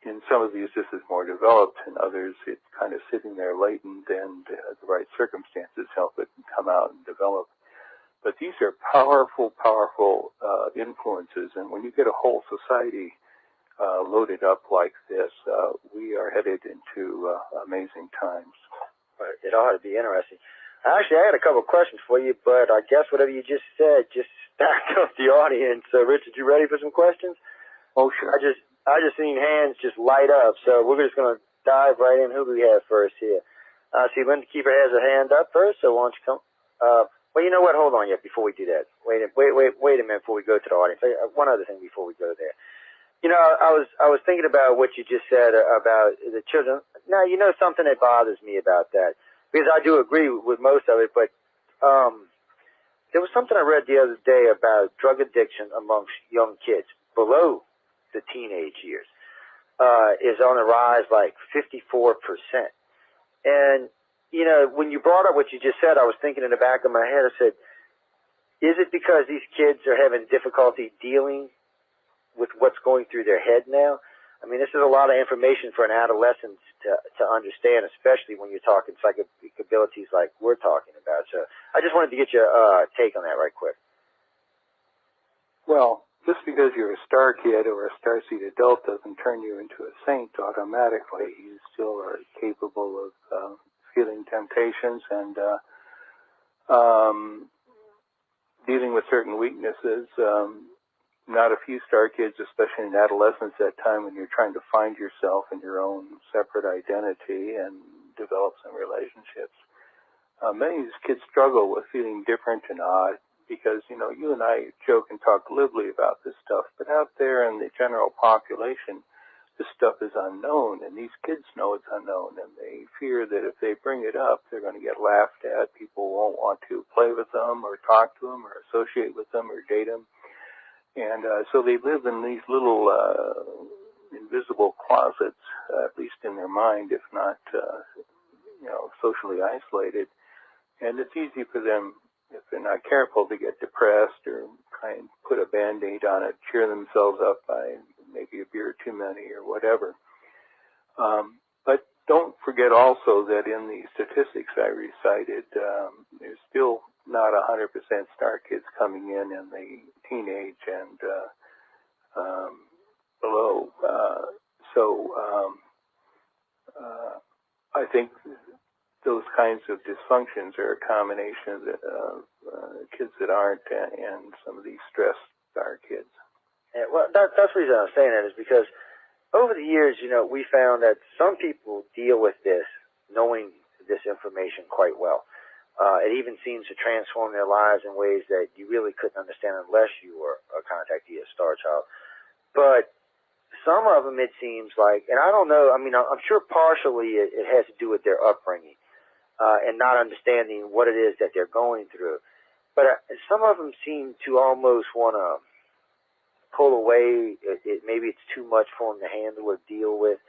In some of these, this is more developed. In others, it's kind of sitting there latent, and the right circumstances help it come out and develop. But these are powerful, powerful influences, and when you get a whole society loaded up like this, we are headed into amazing times.
It ought to be interesting. Actually, I had a couple of questions for you, but I guess whatever you just said just stacked up the audience. Richard, you ready for some questions?
Oh, sure.
I just seen hands just light up, so we're just going to dive right in. Who do we have first here? See, Linda Keeper has her hand up first, so why don't you come? Well, you know what? Hold on yet before we do that. Wait a minute before we go to the audience. One other thing before we go there. You know, I was thinking about what you just said about the children. Now, you know something that bothers me about that, because I do agree with most of it, but there was something I read the other day about drug addiction amongst young kids below the teenage years is on the rise like 54%. And, you know, when you brought up what you just said, I was thinking in the back of my head, I said, is it because these kids are having difficulty dealing with what's going through their head now? I mean, this is a lot of information for an adolescent to understand, especially when you're talking psychic abilities like we're talking about. So I just wanted to get your take on that right quick.
Well, just because you're a star kid or a starseed adult doesn't turn you into a saint automatically. You still are capable of feeling temptations and dealing with certain weaknesses. Not a few star kids, especially in adolescence, that time when you're trying to find yourself and your own separate identity and develop some relationships. Many of these kids struggle with feeling different and odd because, you know, you and I joke and talk glibly about this stuff, but out there in the general population, this stuff is unknown, and these kids know it's unknown, and they fear that if they bring it up, they're going to get laughed at. People won't want to play with them or talk to them or associate with them or date them. And so they live in these little invisible closets, at least in their mind, if not, you know, socially isolated. And it's easy for them, if they're not careful, to get depressed or try and put a Band-Aid on it, cheer themselves up by maybe a beer too many or whatever. But don't forget also that in the statistics I recited, there's still not 100% star kids coming in the teenage and below. So I think those kinds of dysfunctions are a combination of kids that aren't and some of these stressed star kids.
Yeah, well, that's the reason I'm saying that is because over the years, we found that some people deal with this knowing this information quite well. It even seems to transform their lives in ways that you really couldn't understand unless you were a contactee, a star child. But some of them, it seems like, and I don't know, I mean, I'm sure partially it has to do with their upbringing and not understanding what it is that they're going through. But some of them seem to almost want to pull away. Maybe it's too much for them to handle or deal with.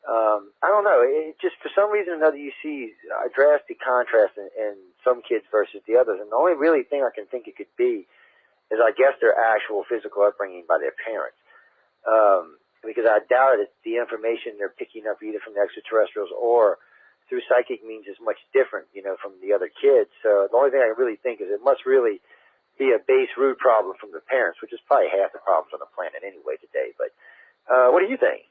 I don't know. It just, for some reason or another, you see a drastic contrast in some kids versus the others. And the only really thing I can think it could be is, I guess, their actual physical upbringing by their parents. Because I doubt it's the information they're picking up either from the extraterrestrials or through psychic means is much different, from the other kids. So the only thing I really think is it must really be a base root problem from the parents, which is probably half the problems on the planet anyway today. But what do you think?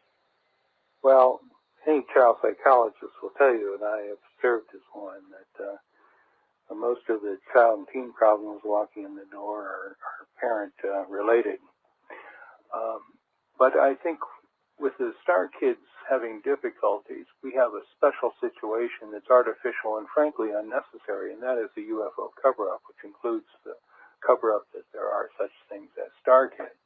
Well, any child psychologist will tell you, and I have served as one, that most of the child and teen problems walking in the door are parent-related. But I think with the star kids having difficulties, we have a special situation that's artificial and frankly unnecessary, and that is the UFO cover-up, which includes the cover-up that there are such things as star kids.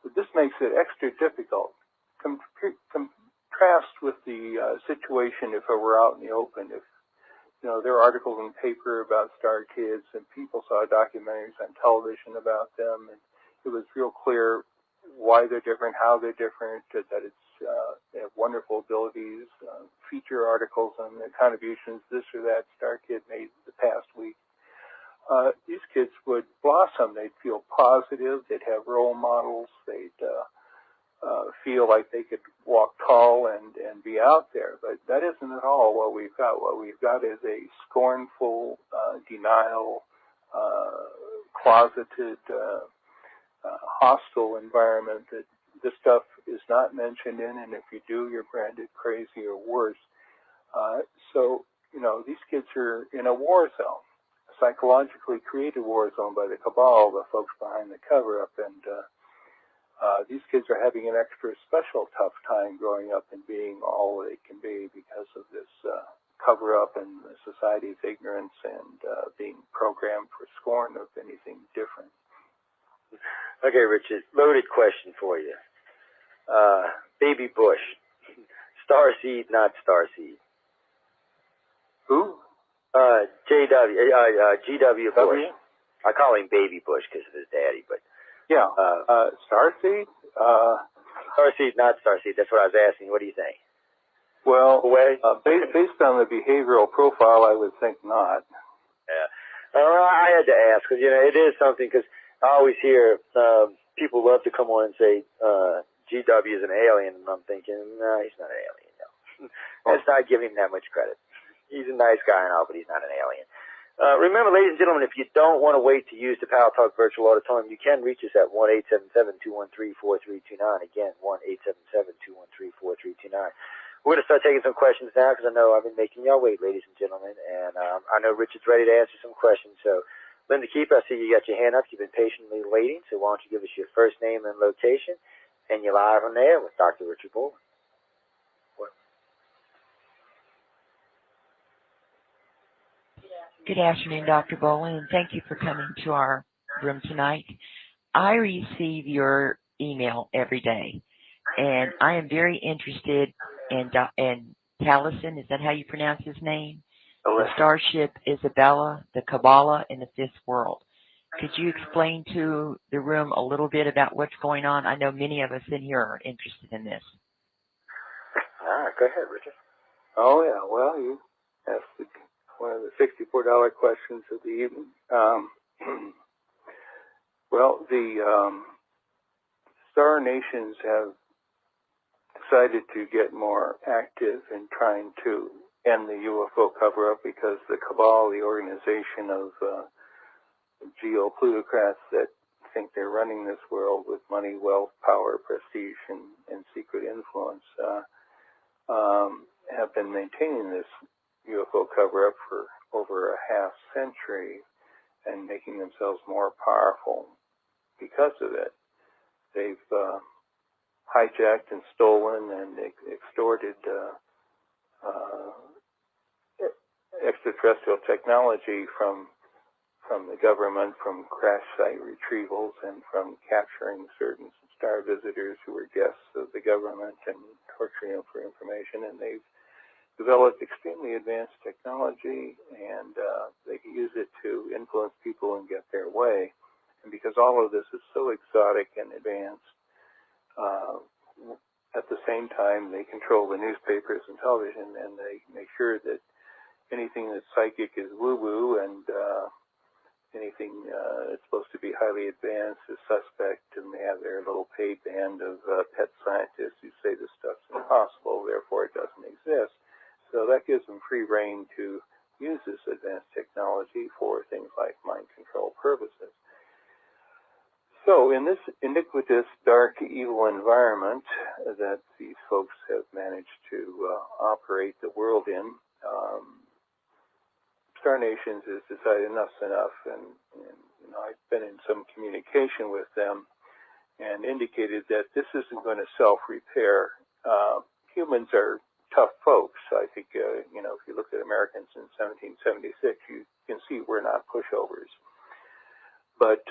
But this makes it extra difficult. Contrast with the situation if it were out in the open, if there are articles in the paper about star kids and people saw documentaries on television about them, and it was real clear why they're different, how they're different, that they have wonderful abilities, feature articles on the contributions this or that star kid made the past week. These kids would blossom. They'd feel positive. They'd have role models. They'd feel like they could walk tall and be out there. But that isn't at all what we've got. What we've got is a scornful, denial, closeted, hostile environment that this stuff is not mentioned in, and if you do, you're branded crazy or worse. So, these kids are in a war zone, a psychologically created war zone by the cabal, the folks behind the cover-up, and these kids are having an extra special tough time growing up and being all they can be because of this cover-up and the society's ignorance and being programmed for scorn of anything different.
Okay, Richard, loaded question for you. Baby Bush, starseed, not starseed.
Who?
G.W. Bush. I call him Baby Bush because of his daddy, but
yeah, starseed.
Starseed, not starseed. That's what I was asking. What do you think?
Well, based on the behavioral profile, I would think not.
Yeah. I had to ask because it is something. Because I always hear people love to come on and say GW is an alien, and I'm thinking, no, he's not an alien. No, let's not give him that much credit. He's a nice guy and all, but he's not an alien. Remember, ladies and gentlemen, if you don't want to wait to use the Power Talk Virtual Auditorium, you can reach us at 1-877-213-4329. Again, 1-877-213-4329. We're going to start taking some questions now because I know I've been making y'all wait, ladies and gentlemen, and I know Richard's ready to answer some questions. So, Linda Keeper, I see you got your hand up. You've been patiently waiting, so why don't you give us your first name and location, and you're live on there with Dr. Richard Boylan.
Good afternoon, Dr. Boylan, and thank you for coming to our room tonight. I receive your email every day, and I am very interested in Taliesin. Is that how you pronounce his name? The starship Isabella, the Kabbalah, and the Fifth World. Could you explain to the room a little bit about what's going on? I know many of us in here are interested in this.
All right, go ahead, Richard.
Oh, yeah, well, you asked one of the $64 questions of the evening. Well, the star nations have decided to get more active in trying to end the UFO cover-up because the cabal, the organization of geo-plutocrats that think they're running this world with money, wealth, power, prestige, and secret influence, have been maintaining this UFO cover-up for over a half century and making themselves more powerful because of it. They've hijacked and stolen and extorted extraterrestrial technology from the government, from crash site retrievals, and from capturing certain star visitors who were guests of the government and torturing them for information. And they've developed extremely advanced technology, and they can use it to influence people and get their way. And because all of this is so exotic and advanced, at the same time, they control the newspapers and television, and they make sure that anything that's psychic is woo-woo, and anything that's supposed to be highly advanced is suspect, and they have their little paid band of pet scientists who say this stuff's impossible, therefore it doesn't exist. So that gives them free rein to use this advanced technology for things like mind control purposes. So in this iniquitous, dark, evil environment that these folks have managed to operate the world in, Star Nations has decided enough's enough, and I've been in some communication with them and indicated that this isn't going to self-repair. Humans are tough folks. I think, if you look at Americans in 1776, you can see we're not pushovers. But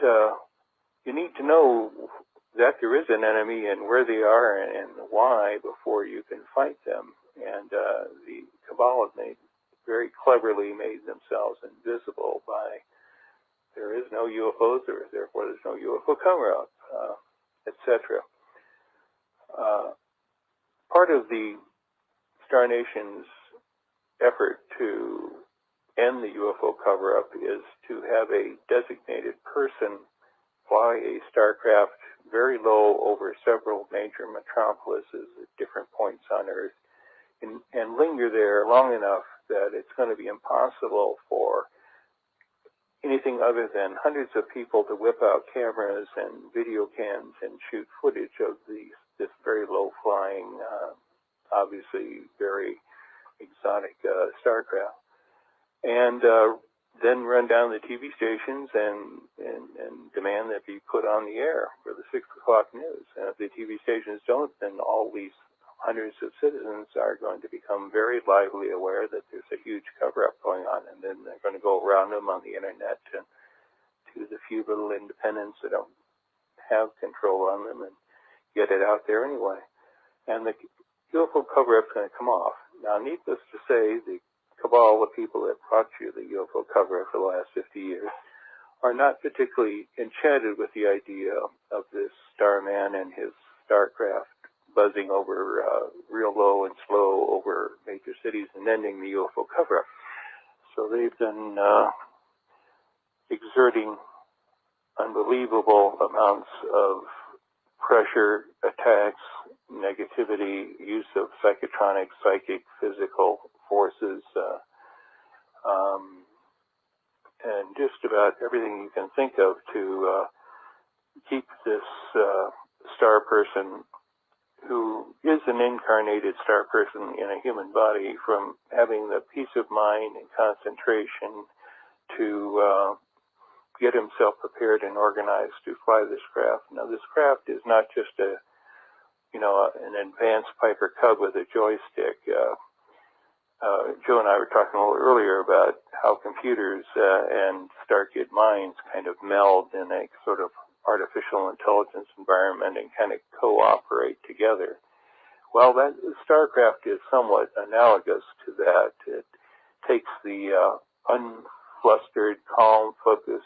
you need to know that there is an enemy and where they are and why before you can fight them. And the Cabal have very cleverly made themselves invisible by there is no UFOs, therefore there's no UFO cover-up, etc. Part of the Star Nation's effort to end the UFO cover-up is to have a designated person fly a starcraft very low over several major metropolises at different points on Earth and linger there long enough that it's going to be impossible for anything other than hundreds of people to whip out cameras and video cams and shoot footage of this very low-flying, obviously very exotic starcraft. And then run down the TV stations and demand that be put on the air for the 6 o'clock news. And if the TV stations don't, then all these hundreds of citizens are going to become very lively aware that there's a huge cover-up going on, and then they're going to go around them on the internet and to the few little independents that don't have control on them and get it out there anyway. And the UFO cover-up's going to come off. Now, needless to say, the Cabal, the people that brought you the UFO cover-up for the last 50 years, are not particularly enchanted with the idea of this Starman and his starcraft buzzing over real low and slow over major cities and ending the UFO cover-up. So they've been exerting unbelievable amounts of pressure, attacks, negativity, use of psychotronic, psychic, physical forces, and just about everything you can think of to keep this star person, who is an incarnated star person in a human body, from having the peace of mind and concentration to get himself prepared and organized to fly this craft. Now, this craft is not just an advanced Piper Cub with a joystick. Joe and I were talking a little earlier about how computers and Starkid minds kind of meld in a sort of artificial intelligence environment and kind of cooperate together. Well, that Starcraft is somewhat analogous to that. It takes the unflustered, calm, focused,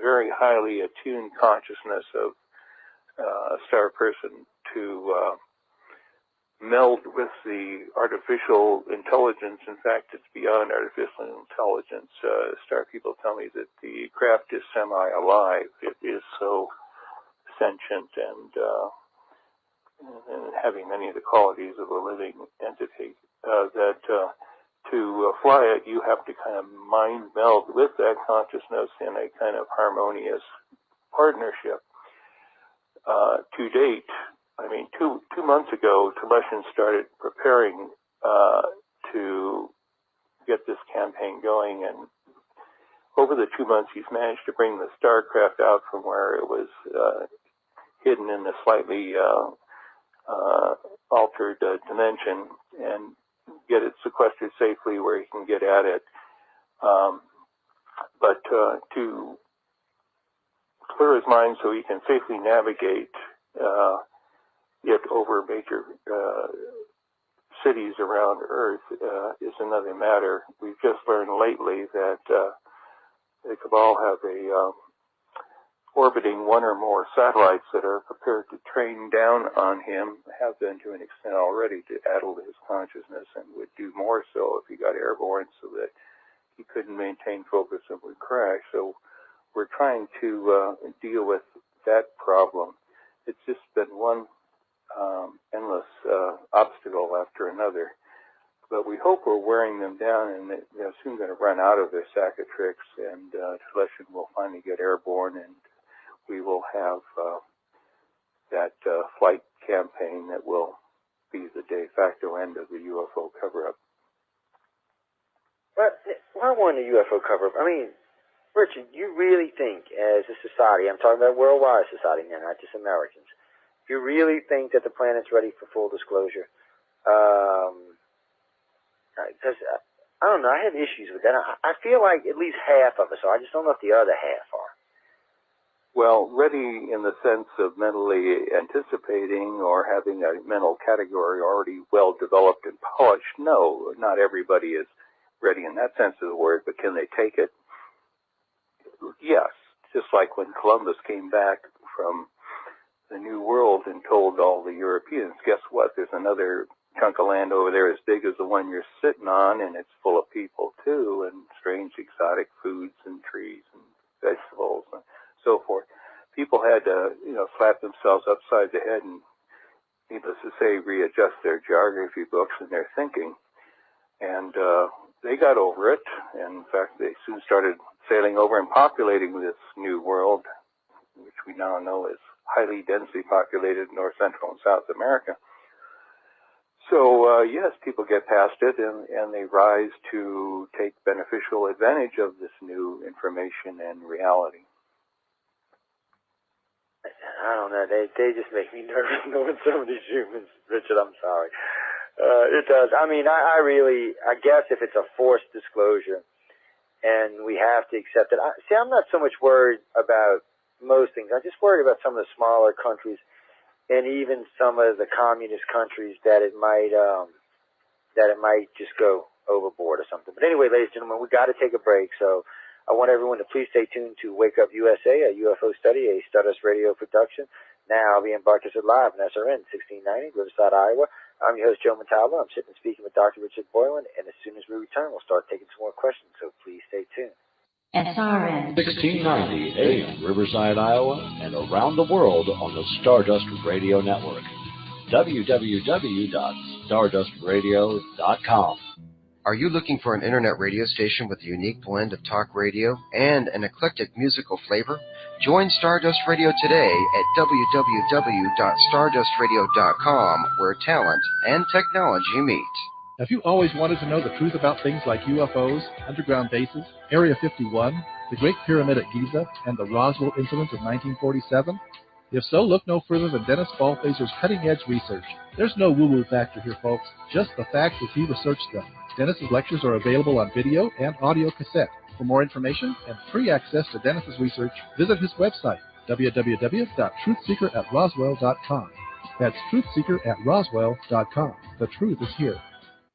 very highly attuned consciousness of a star person to meld with the artificial intelligence. In fact, it's beyond artificial intelligence. Star people tell me that the craft is semi-alive. It is so sentient and having many of the qualities of a living entity that to fly it, you have to kind of mind meld with that consciousness in a kind of harmonious partnership. To date, I mean, two months ago, Tileshians started preparing to get this campaign going. And over the 2 months, he's managed to bring the Starcraft out from where it was hidden in a slightly altered dimension and get it sequestered safely where he can get at it. But to clear his mind so he can safely navigate it over major cities around Earth is another matter. We've just learned lately that the Cabal have a orbiting one or more satellites that are prepared to train down on him, have been to an extent already, to addle his consciousness, and would do more so if he got airborne so that he couldn't maintain focus and would crash. So we're trying to deal with that problem. It's just been one endless obstacle after another. But we hope we're wearing them down, and they're soon going to run out of their sack of tricks, and Celestian will finally get airborne, and we will have that flight campaign that will be the de facto end of the UFO cover-up.
But I want a UFO cover-up. I mean, Richard, you really think as a society, I'm talking about worldwide society now, not just Americans, if you really think that the planet's ready for full disclosure, because I don't know, I have issues with that. I feel like at least half of us are. I just don't know if the other half are.
Well, ready in the sense of mentally anticipating or having a mental category already well developed and polished, no, not everybody is ready in that sense of the word, but can they take it? Yes, just like when Columbus came back from the New World and told all the Europeans, guess what, there's another chunk of land over there as big as the one you're sitting on, and it's full of people too, and strange exotic foods and trees and vegetables and so forth. People had to, slap themselves upside the head and, needless to say, readjust their geography books and their thinking. And they got over it. And in fact, they soon started sailing over and populating this new world, which we now know is highly densely populated in North, Central, and South America. So, yes, people get past it, and they rise to take beneficial advantage of this new information and reality.
I don't know. They just make me nervous knowing some of these humans, Richard. I'm sorry. It does. I mean, I guess if it's a forced disclosure and we have to accept it. See, I'm not so much worried about most things. I'm just worried about some of the smaller countries and even some of the communist countries that it might just go overboard or something. But anyway, ladies and gentlemen, we got to take a break. So I want everyone to please stay tuned to Wake Up USA, a UFO study, a Stardust Radio production. Now being broadcasted live on SRN 1690, Riverside, Iowa. I'm your host, Joe Montaldo. I'm sitting and speaking with Dr. Richard Boylan, and as soon as we return, we'll start taking some more questions, so please stay tuned.
SRN 1690 AM, Riverside, Iowa, and around the world on the Stardust Radio Network. www.stardustradio.com.
Are you looking for an internet radio station with a unique blend of talk radio and an eclectic musical flavor? Join Stardust Radio today at www.stardustradio.com, where talent and technology meet.
Have you always wanted to know the truth about things like UFOs, underground bases, Area 51, the Great Pyramid at Giza, and the Roswell incident of 1947? If so, look no further than Dennis Ballfaser's cutting-edge research. There's no woo-woo factor here, folks, just the facts as he researched them. Dennis's lectures are available on video and audio cassette. For more information and free access to Dennis's research, visit his website, www.truthseeker@roswell.com. That's truthseeker@roswell.com. The truth is here.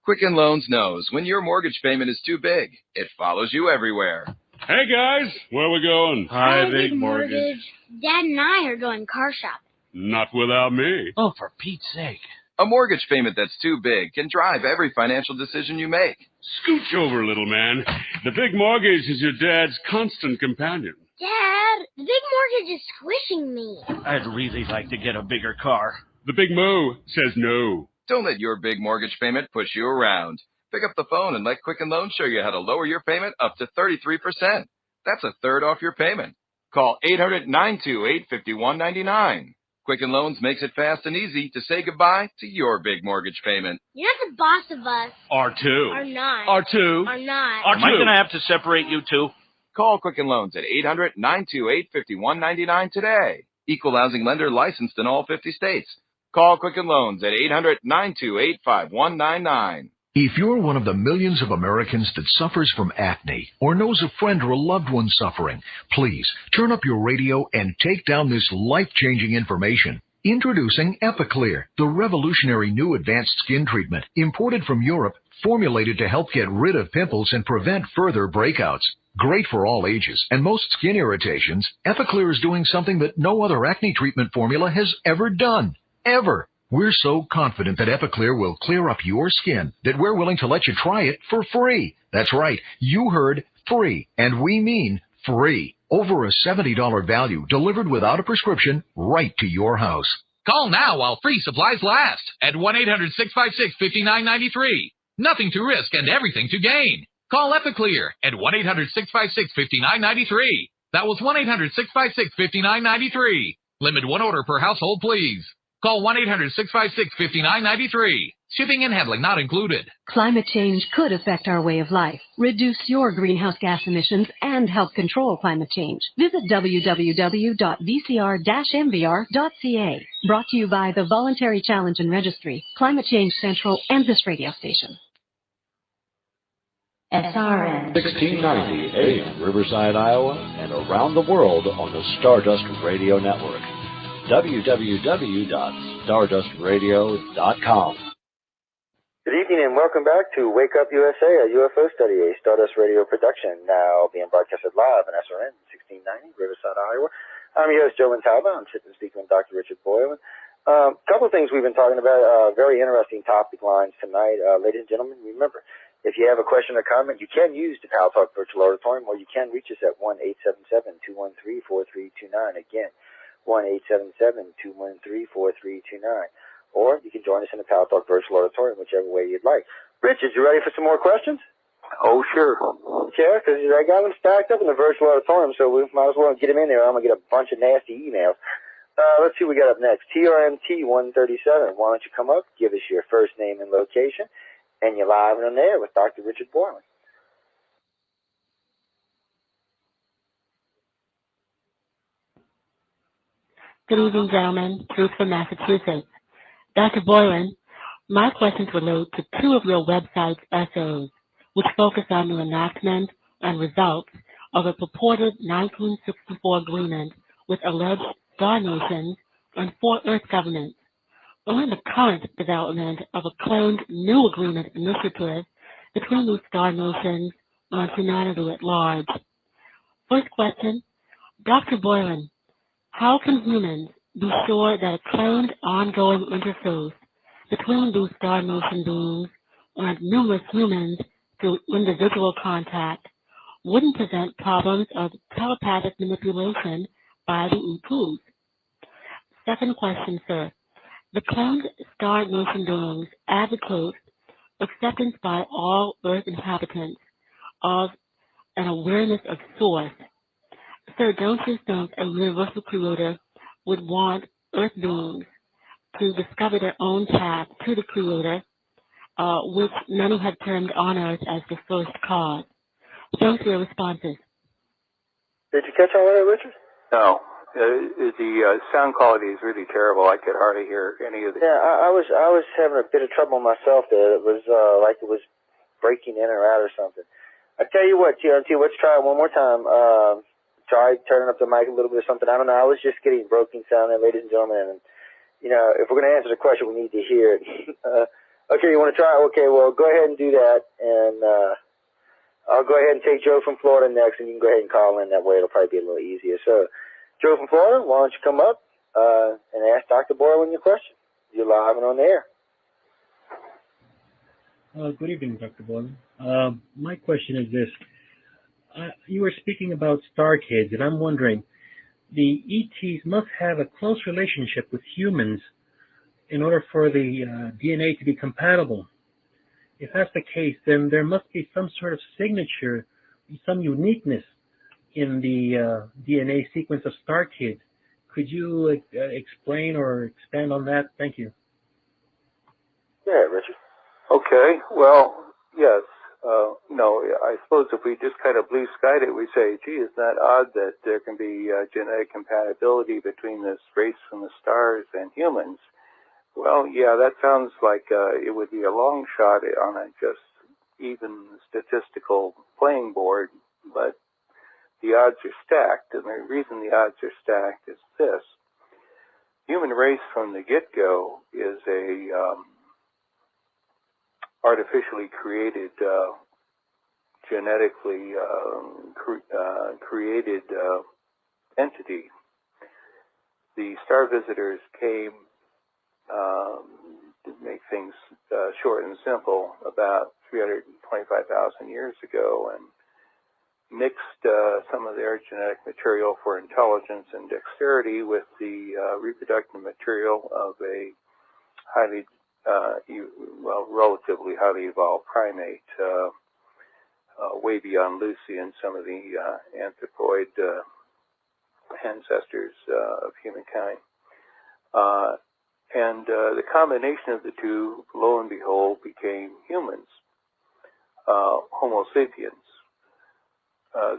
Quicken Loans knows when your mortgage payment is too big, it follows you everywhere.
Hey guys, where we going?
Hi, Big Mortgage. Dad and I are going car shopping.
Not without me.
Oh, for Pete's sake.
A mortgage payment that's too big can drive every financial decision you make.
Scooch over, little man. The Big Mortgage is your dad's constant companion.
Dad, the Big Mortgage is squishing me.
I'd really like to get a bigger car.
The Big Mo says no.
Don't let your big mortgage payment push you around. Pick up the phone and let Quicken Loans show you how to lower your payment up to 33%. That's a third off your payment. Call 800-928-5199. Quicken Loans makes it fast and easy to say goodbye to your big mortgage payment.
You're not the boss of us.
R2.
Or not.
R2.
Or not.
R2.
Am I going to have to separate you two? Call Quicken Loans at 800-928-5199 today. Equal housing lender licensed in all 50 states. Call Quicken Loans at 800-928-5199.
If you're one of the millions of Americans that suffers from acne or knows a friend or a loved one suffering, please turn up your radio and take down this life-changing information. Introducing Epiclear, the revolutionary new advanced skin treatment imported from Europe, formulated to help get rid of pimples and prevent further breakouts. Great for all ages and most skin irritations, Epiclear is doing something that no other acne treatment formula has ever done. Ever. We're so confident that Epiclear will clear up your skin that we're willing to let you try it for free. That's right. You heard free. And we mean free. Over a $70 value delivered without a prescription right to your house.
Call now while free supplies last at 1-800-656-5993. Nothing to risk and everything to gain. Call Epiclear at 1-800-656-5993. That was 1-800-656-5993. Limit one order per household, please. Call 1-800-656-5993. Shipping and handling not included.
Climate change could affect our way of life. Reduce your greenhouse gas emissions and help control climate change. Visit www.vcr-mvr.ca. Brought to you by the Voluntary Challenge and Registry, Climate Change Central, and this radio station.
SRN 1690 AM, Riverside, Iowa, and around the world on the Stardust Radio Network. www.stardustradio.com.
Good evening and welcome back to Wake Up USA, a UFO study, a Stardust Radio production, now being broadcasted live on SRN 1690, Riverside, Iowa. I'm your host, Joe Montaldo. I'm sitting speaking with Dr. Richard Boylan. A couple of things we've been talking about, very interesting topic lines tonight. Ladies and gentlemen, remember, if you have a question or comment, you can use the Pal Talk Virtual Auditorium, or you can reach us at 1-877-213-4329. Again, 1-877-213-4329. Or you can join us in the Pal Talk Virtual Auditorium, whichever way you'd like. Richard, you ready for some more questions?
Oh, sure.
Yeah, because I got them stacked up in the virtual auditorium, so we might as well get them in there. I'm going to get a bunch of nasty emails. Let's see what we got up next. TRMT137, why don't you come up, give us your first name and location, and you're live on there with Dr. Richard Boylan.
Good evening, gentlemen. Truth from Massachusetts. Dr. Boylan, my questions relate to two of your website's essays, which focus on the enactment and results of a purported 1964 agreement with alleged star nations and 4 Earth governments, and the current development of a claimed new agreement initiative between these star nations and humanity at large. First question, Dr. Boylan, how can humans be sure that a claimed ongoing interface between these star nation beings and numerous humans through individual contact wouldn't present problems of telepathic manipulation by the EPs? Second question, sir. The claimed star nation beings advocate acceptance by all Earth inhabitants of an awareness of source. Sir, don't you think a universal creator would want Earth beings to discover their own path to the creator, which many have termed on Earth as the first cause? Thanks for your responses.
Did you catch all of that, Richard?
No. The sound quality is really terrible. I could hardly hear any of it.
Yeah, I was having a bit of trouble myself there. It was like it was breaking in or out or something. I tell you what, TRT, let's try it one more time. Try turning up the mic a little bit or something. I don't know. I was just getting broken sound there, ladies and gentlemen. And, you know, if we're going to answer the question, we need to hear it. Okay, you want to try it? Okay, well, go ahead and do that. And I'll go ahead and take Joe from Florida next, and you can go ahead and call in. That way it'll probably be a little easier. So, Joe from Florida, why don't you come up and ask Dr. Boylan your question? You're live and on the air.
Good evening, Dr. Boylan. My question is this. You were speaking about star kids, and I'm wondering, the ETs must have a close relationship with humans in order for the DNA to be compatible. If that's the case, then there must be some sort of signature, some uniqueness in the DNA sequence of star kids. Could you explain or expand on that? Thank you.
Yeah, Richard.
Okay, well, yes. No, I suppose if we just kind of blue skied it, we say, gee, isn't that odd that there can be genetic compatibility between this race from the stars and humans? Well, yeah, that sounds like it would be a long shot on a just even statistical playing board, but the odds are stacked, and the reason the odds are stacked is this. Human race from the get-go is a artificially created, genetically created entity. The star visitors came, to make things short and simple, about 325,000 years ago, and mixed some of their genetic material for intelligence and dexterity with the reproductive material of a highly, relatively highly evolved primate, way beyond Lucy and some of the anthropoid ancestors of humankind. And the combination of the two, lo and behold, became humans, Homo sapiens.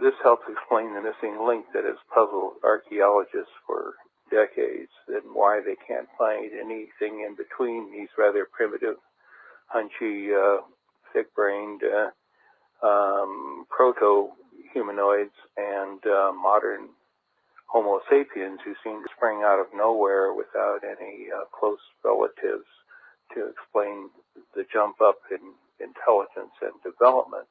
This helps explain the missing link that has puzzled archaeologists for decades and why they can't find anything in between these rather primitive, hunchy, thick-brained proto-humanoids and modern Homo sapiens who seem to spring out of nowhere without any close relatives to explain the jump up in intelligence and development.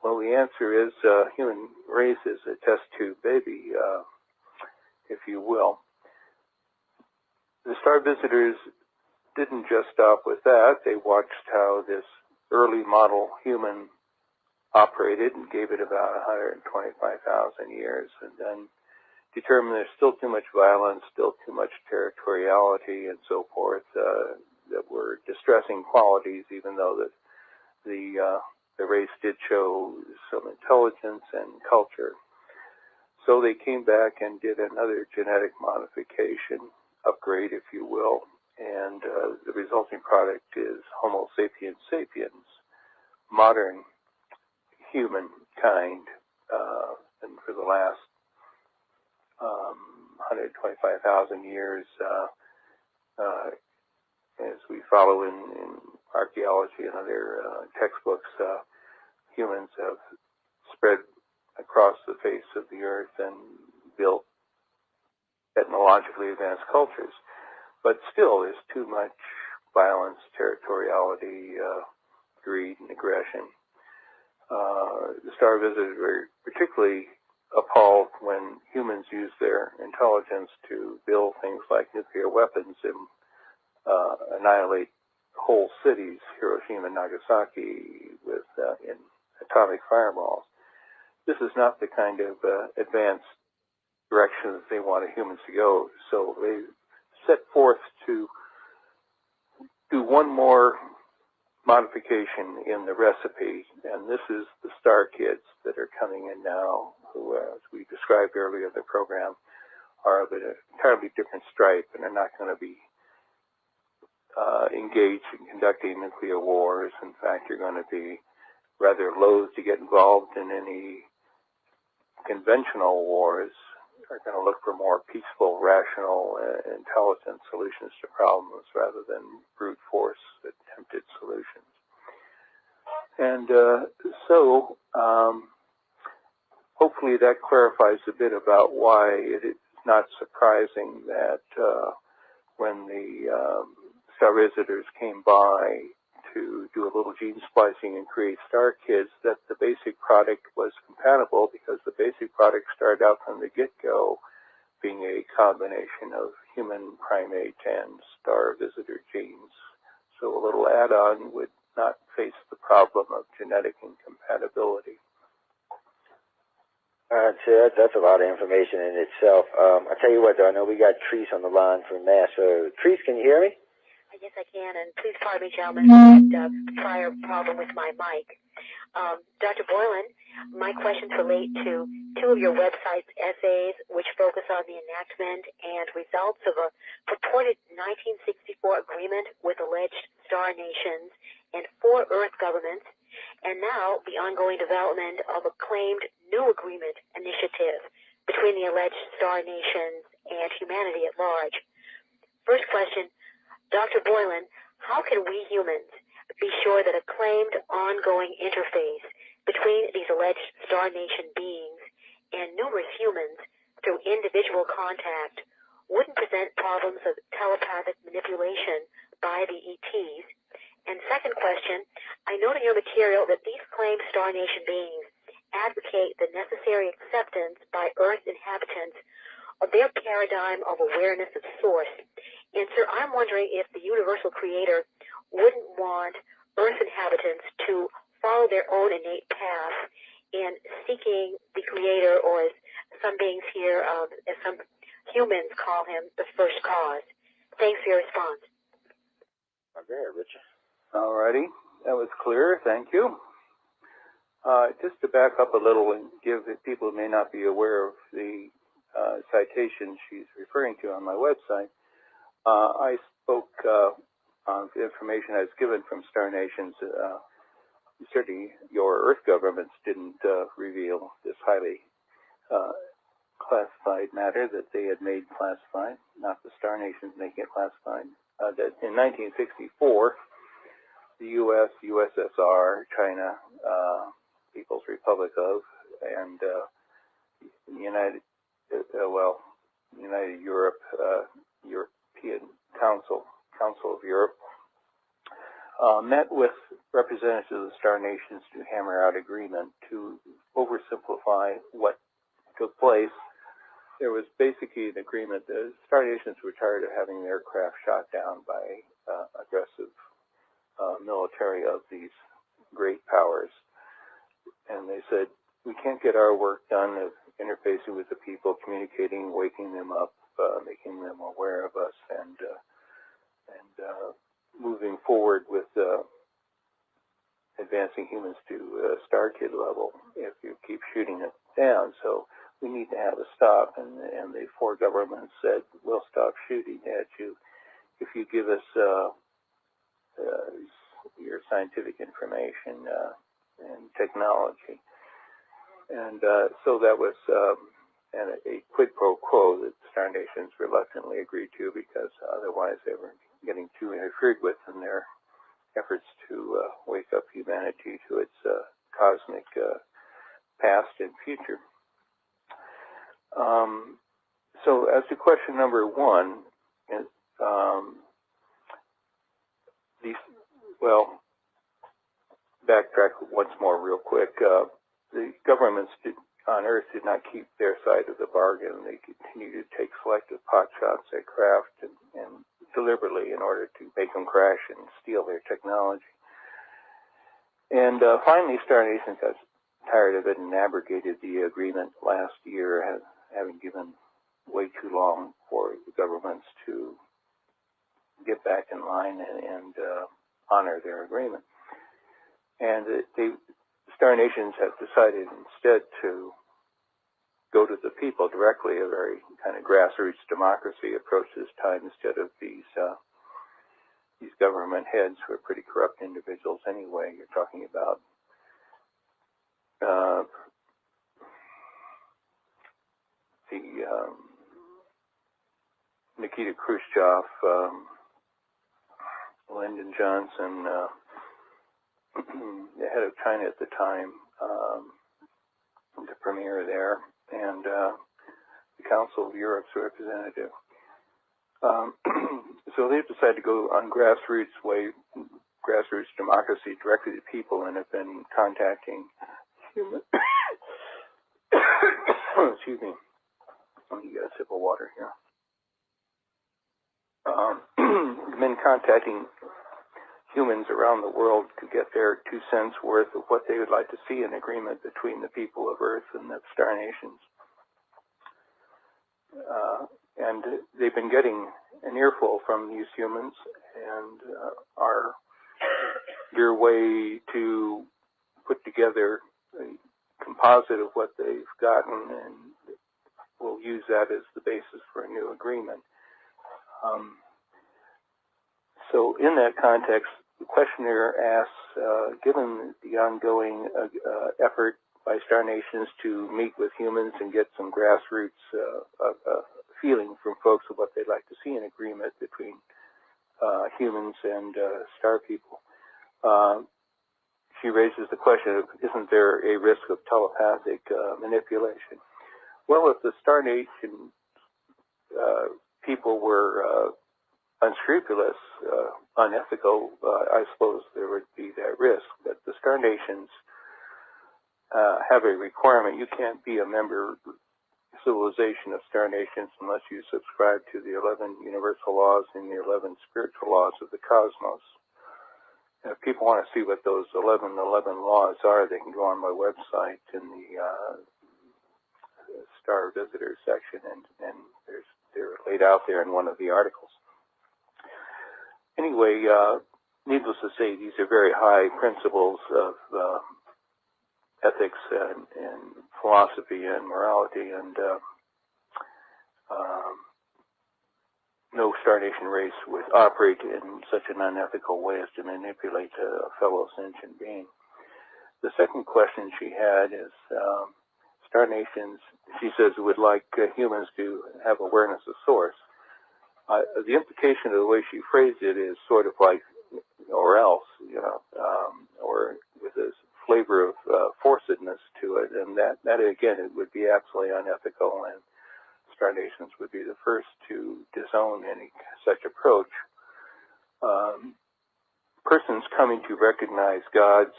Well, the answer is human race is a test tube baby, if you will. The star visitors didn't just stop with that. They watched how this early model human operated and gave it about 125,000 years, and then determined there's still too much violence, still too much territoriality, and so forth, that were distressing qualities, even though the race did show some intelligence and culture. So they came back and did another genetic modification, upgrade, if you will, and the resulting product is Homo sapiens sapiens, modern humankind, and for the last 125,000 years, as we follow in archaeology and other textbooks, humans have spread across the face of the earth and built technologically advanced cultures. But still, there's too much violence, territoriality, greed, and aggression. The star visitors were particularly appalled when humans used their intelligence to build things like nuclear weapons and annihilate whole cities, Hiroshima and Nagasaki, with in atomic fireballs. This is not the kind of advanced direction that they wanted humans to go. So they set forth to do one more modification in the recipe, and this is the star kids that are coming in now, who, as we described earlier in the program, are of an entirely different stripe and are not going to be engaged in conducting nuclear wars. In fact, you're going to be rather loath to get involved in any conventional wars, are going to look for more peaceful, rational, intelligent solutions to problems rather than brute force attempted solutions. And so hopefully that clarifies a bit about why it is not surprising that when the star visitors came by to do a little gene splicing and create star kids, that the basic product was compatible, because the basic product started out from the get-go being a combination of human, primate, and star visitor genes. So a little add-on would not face the problem of genetic incompatibility.
All right, so that's a lot of information in itself. I'll tell you what, though, I know we got Treese on the line from Mass. Treese, can you hear me?
Yes, I can, and please pardon me, gentlemen, for that prior problem with my mic. Dr. Boylan, my questions relate to two of your website's essays, which focus on the enactment and results of a purported 1964 agreement with alleged star nations and 4 Earth governments, and now the ongoing development of a claimed new agreement initiative between the alleged star nations and humanity at large. First question, Dr. Boylan, how can we humans be sure that a claimed ongoing interface between these alleged star nation beings and numerous humans through individual contact wouldn't present problems of telepathic manipulation by the ETs? And second question, I note in your material that these claimed star nation beings advocate the necessary acceptance by Earth inhabitants of their paradigm of awareness of source. And sir, I'm wondering if the universal creator wouldn't want Earth inhabitants to follow their own innate path in seeking the creator, or as some beings here, as some humans call him, the first cause. Thanks for your response.
Okay, Richard.
All righty. That was clear. Thank you. Just to back up a little and give the people who may not be aware of the citation she's referring to on my website, I spoke on the information I was given from star nations. Certainly your Earth governments didn't reveal this highly classified matter that they had made classified, not the star nations making it classified. That in 1964, the U.S., USSR, China, People's Republic of, and United Europe, European Council of Europe, met with representatives of the star nations to hammer out agreement. To oversimplify what took place, there was basically an agreement that star nations were tired of having their craft shot down by aggressive military of these great powers. And they said, we can't get our work done of interfacing with the people, communicating, waking them up, making them aware of us, and moving forward with advancing humans to star kid level if you keep shooting it down. So we need to have a stop. And the 4 governments said, we'll stop shooting at you if you give us your scientific information and technology. And so that was a quid pro quo that star nations reluctantly agreed to, because otherwise they were getting too interfered with in their efforts to wake up humanity to its cosmic past and future. So as to question number 1, backtrack once more real quick. The governments on Earth did not keep their side of the bargain. They continued to take selective pot shots at craft and deliberately in order to make them crash and steal their technology. And finally, star nations got tired of it and abrogated the agreement last year, having given way too long for the governments to get back in line and honor their agreement. And star nations have decided instead to go to the people directly, a very kind of grassroots democracy approach this time, instead of these government heads who are pretty corrupt individuals anyway. You're talking about Nikita Khrushchev, Lyndon Johnson, the head of China at the time, the premier there, and the Council of Europe's representative. So they've decided to go on grassroots democracy directly to people, and have been contacting human. Excuse me. Let me get a sip of water here. Been contacting humans around the world to get their 2 cents worth of what they would like to see in agreement between the people of Earth and the star nations. And they've been getting an earful from these humans, and are your way to put together a composite of what they've gotten, and we'll use that as the basis for a new agreement. So in that context, the questionnaire asks, given the ongoing effort by Star Nations to meet with humans and get some grassroots feeling from folks of what they'd like to see in agreement between humans and star people, she raises the question of, isn't there a risk of telepathic manipulation? Well, if the Star Nation people were unscrupulous, unethical, I suppose there would be that risk. But the Star Nations have a requirement. You can't be a member civilization of Star Nations unless you subscribe to the 11 universal laws and the 11 spiritual laws of the cosmos. And if people want to see what those 11 laws are, they can go on my website in the Star Visitor section, and they're laid out there in one of the articles. Anyway, needless to say, these are very high principles of ethics and philosophy and morality, and no Star Nation race would operate in such an unethical way as to manipulate a fellow sentient being. The second question she had is, Star Nations, she says, would like humans to have awareness of source. The implication of the way she phrased it is sort of like, or else, or with this flavor of forcedness to it, and that again, it would be absolutely unethical, and Star Nations would be the first to disown any such approach. Persons coming to recognize God's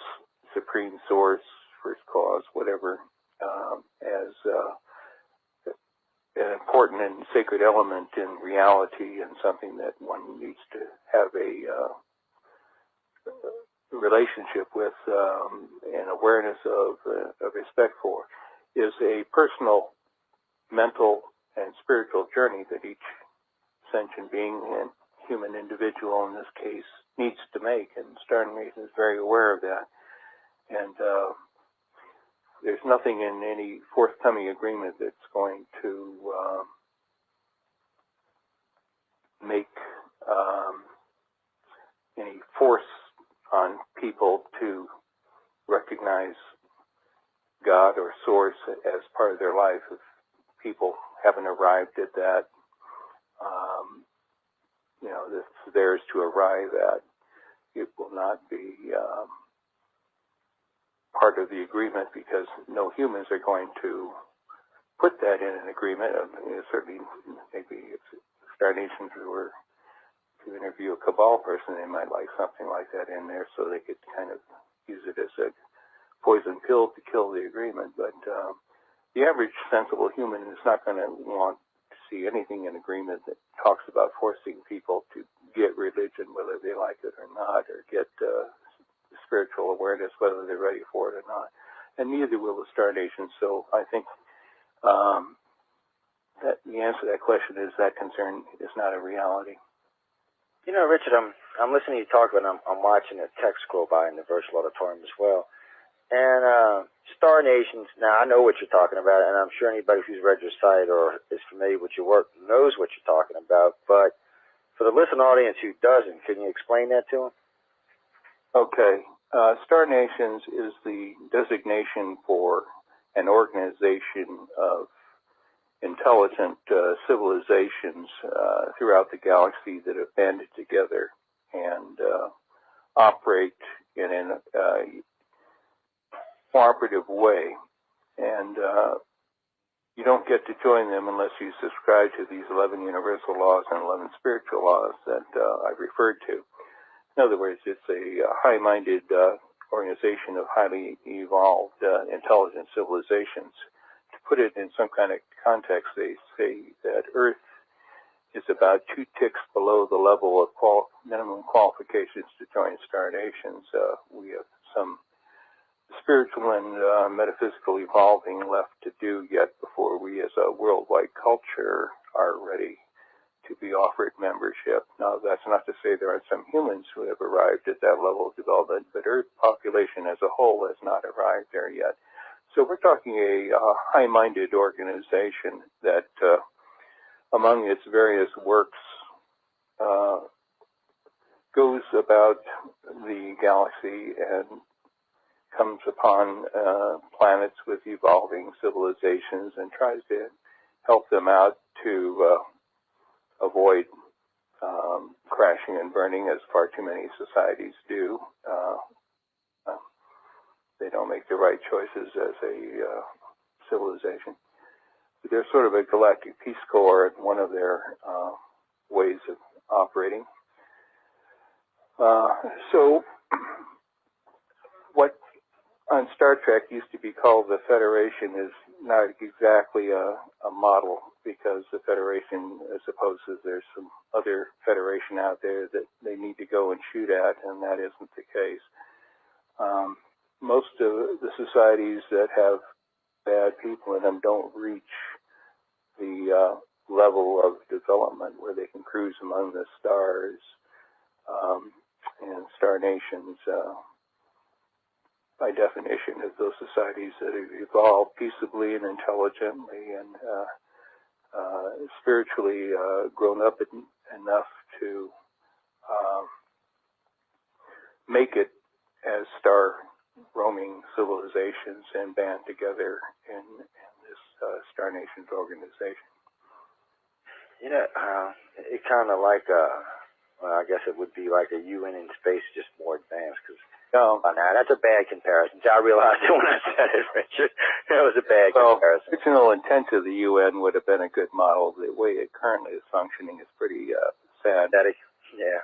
supreme source, first cause, whatever, as an important and sacred element in reality, and something that one needs to have a relationship with and awareness of respect for, is a personal, mental, and spiritual journey that each sentient being and human individual in this case needs to make, and Star Nation is very aware of that. And there's nothing in any forthcoming agreement that's going to make any force on people to recognize God or Source as part of their life. If people haven't arrived at that, it's theirs to arrive at. It will not be part of the agreement, because no humans are going to put that in an agreement. Certainly, maybe if Star Nations were to interview a Cabal person, they might like something like that in there, so they could kind of use it as a poison pill to kill the agreement. But the average sensible human is not going to want to see anything in agreement that talks about forcing people to get religion, whether they like it or not, or get spiritual awareness, whether they're ready for it or not. And neither will the Star Nation. So I think that the answer to that question is that concern is not a reality.
You know, Richard, I'm listening to you talk, but I'm watching a text scroll by in the virtual auditorium as well. And Star Nations, now I know what you're talking about, and I'm sure anybody who's read your site or is familiar with your work knows what you're talking about. But for the listening audience who doesn't, can you explain that to them?
Okay. Star Nations is the designation for an organization of intelligent civilizations throughout the galaxy that have banded together and operate in a cooperative way. And you don't get to join them unless you subscribe to these 11 universal laws and 11 spiritual laws that I referred to. In other words, it's a high-minded organization of highly evolved, intelligent civilizations. To put it in some kind of context, they say that Earth is about 2 ticks below the level of minimum qualifications to join Star Nations. We have some spiritual and metaphysical evolving left to do yet before we as a worldwide culture are ready to be offered membership. Now, that's not to say there aren't some humans who have arrived at that level of development, but Earth population as a whole has not arrived there yet. So we're talking a high-minded organization that, among its various works, goes about the galaxy and comes upon planets with evolving civilizations and tries to help them out to avoid crashing and burning, as far too many societies do. They don't make the right choices as a civilization. But they're sort of a galactic Peace Corps, one of their ways of operating. So what on Star Trek used to be called the Federation is not exactly a model, because the Federation supposes there's some other Federation out there that they need to go and shoot at, and that isn't the case. Most of the societies that have bad people in them don't reach the level of development where they can cruise among the stars and star nations. By definition, of those societies that have evolved peaceably and intelligently and spiritually grown up enough to make it as star roaming civilizations and band together in this Star Nations organization.
You know, it kind of like well, I guess it would be like a UN in space, just more advanced. Because now that's a bad comparison. I realized it when I said it, Richard. That was a bad comparison.
The original intent of the UN would have been a good model. The way it currently is functioning is pretty sad.
Yeah.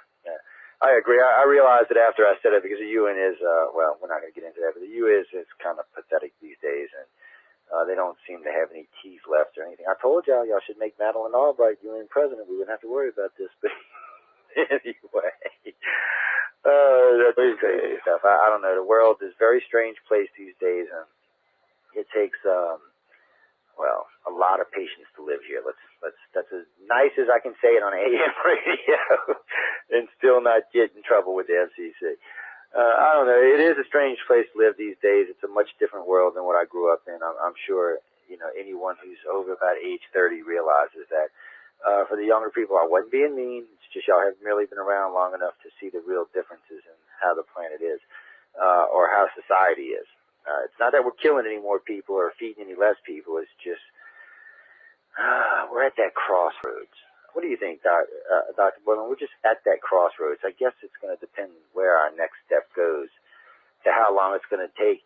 I agree. I realized it after I said it, because the UN is, well, we're not going to get into that, but the UN is kind of pathetic these days, and they don't seem to have any teeth left or anything. I told y'all should make Madeleine Albright UN president. We wouldn't have to worry about this, but anyway. That's crazy stuff. I don't know. The world is a very strange place these days, and it takes, well, a lot of patience to live here. That's as nice as I can say it on AM radio and still not get in trouble with the FCC. I don't know. It is a strange place to live these days. It's a much different world than what I grew up in. I'm sure, anyone who's over about age 30 realizes that. For the younger people, I wasn't being mean. It's just y'all haven't really been around long enough to see the real differences in how the planet is, or how society is. It's not that we're killing any more people or feeding any less people. It's just we're at that crossroads. What do you think, Dr. Boylan? We're just at that crossroads. I guess it's going to depend where our next step goes, to how long it's going to take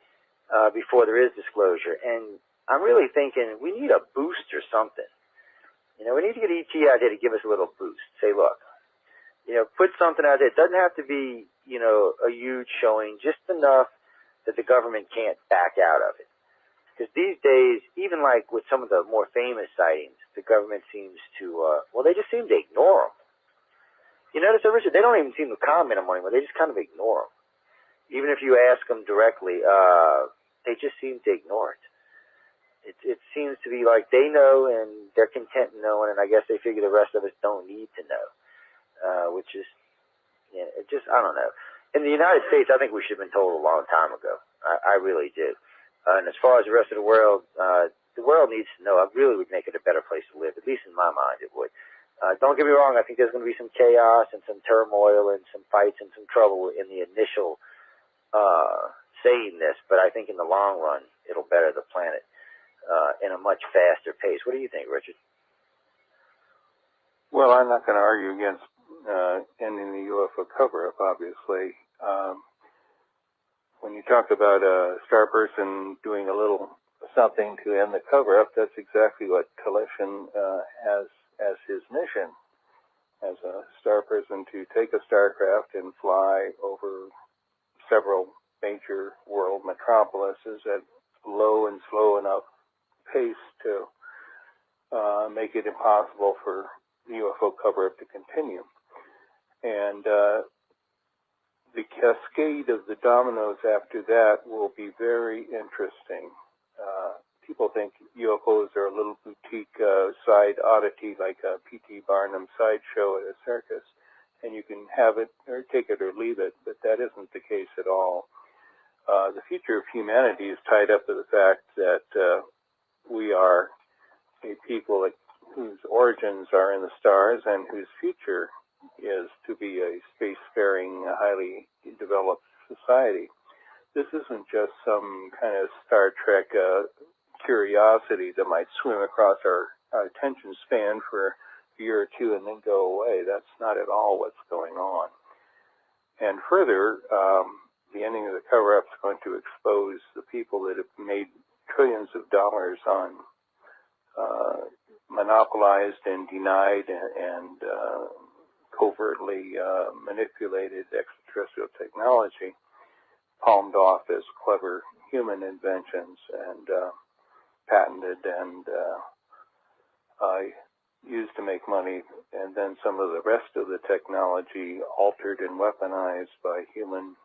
before there is disclosure. And I'm really thinking we need a boost or something. We need to get ET out there to give us a little boost. Say, look, put something out there. It doesn't have to be, a huge showing, just enough that the government can't back out of it. Because these days, even like with some of the more famous sightings, the government seems to, they just seem to ignore them. You notice that, Richard? They don't even seem to comment on them anymore. They just kind of ignore them. Even if you ask them directly, they just seem to ignore it. It seems to be like they know and they're content in knowing, and I guess they figure the rest of us don't need to know, which is, I don't know. In the United States, I think we should have been told a long time ago. I really do. And as far as the rest of the world needs to know. I really would make it a better place to live, at least in my mind it would. Don't get me wrong, I think there's going to be some chaos and some turmoil and some fights and some trouble in the initial saying this, but I think in the long run, it'll better the planet in a much faster pace. What do you think, Richard?
Well, I'm not going to argue against ending the UFO cover-up, obviously. When you talk about a star person doing a little something to end the cover-up, that's exactly what Taleshin has as his mission, as a star person, to take a starcraft and fly over several major world metropolises at low and slow enough pace to make it impossible for the UFO cover-up to continue. And the cascade of the dominoes after that will be very interesting people think UFOs are a little boutique side oddity like a P.T. Barnum sideshow at a circus, and you can have it or take it or leave it, but that isn't the case at all. The future of humanity is tied up with the fact that we are a people whose origins are in the stars and whose future is to be a spacefaring, highly developed society. This isn't just some kind of Star Trek curiosity that might swim across our attention span for a year or two and then go away. That's not at all what's going on. And further, the ending of the cover-up is going to expose the people that have made trillions of dollars on monopolized and denied and covertly manipulated extraterrestrial technology, palmed off as clever human inventions and patented and used to make money, and then some of the rest of the technology altered and weaponized by human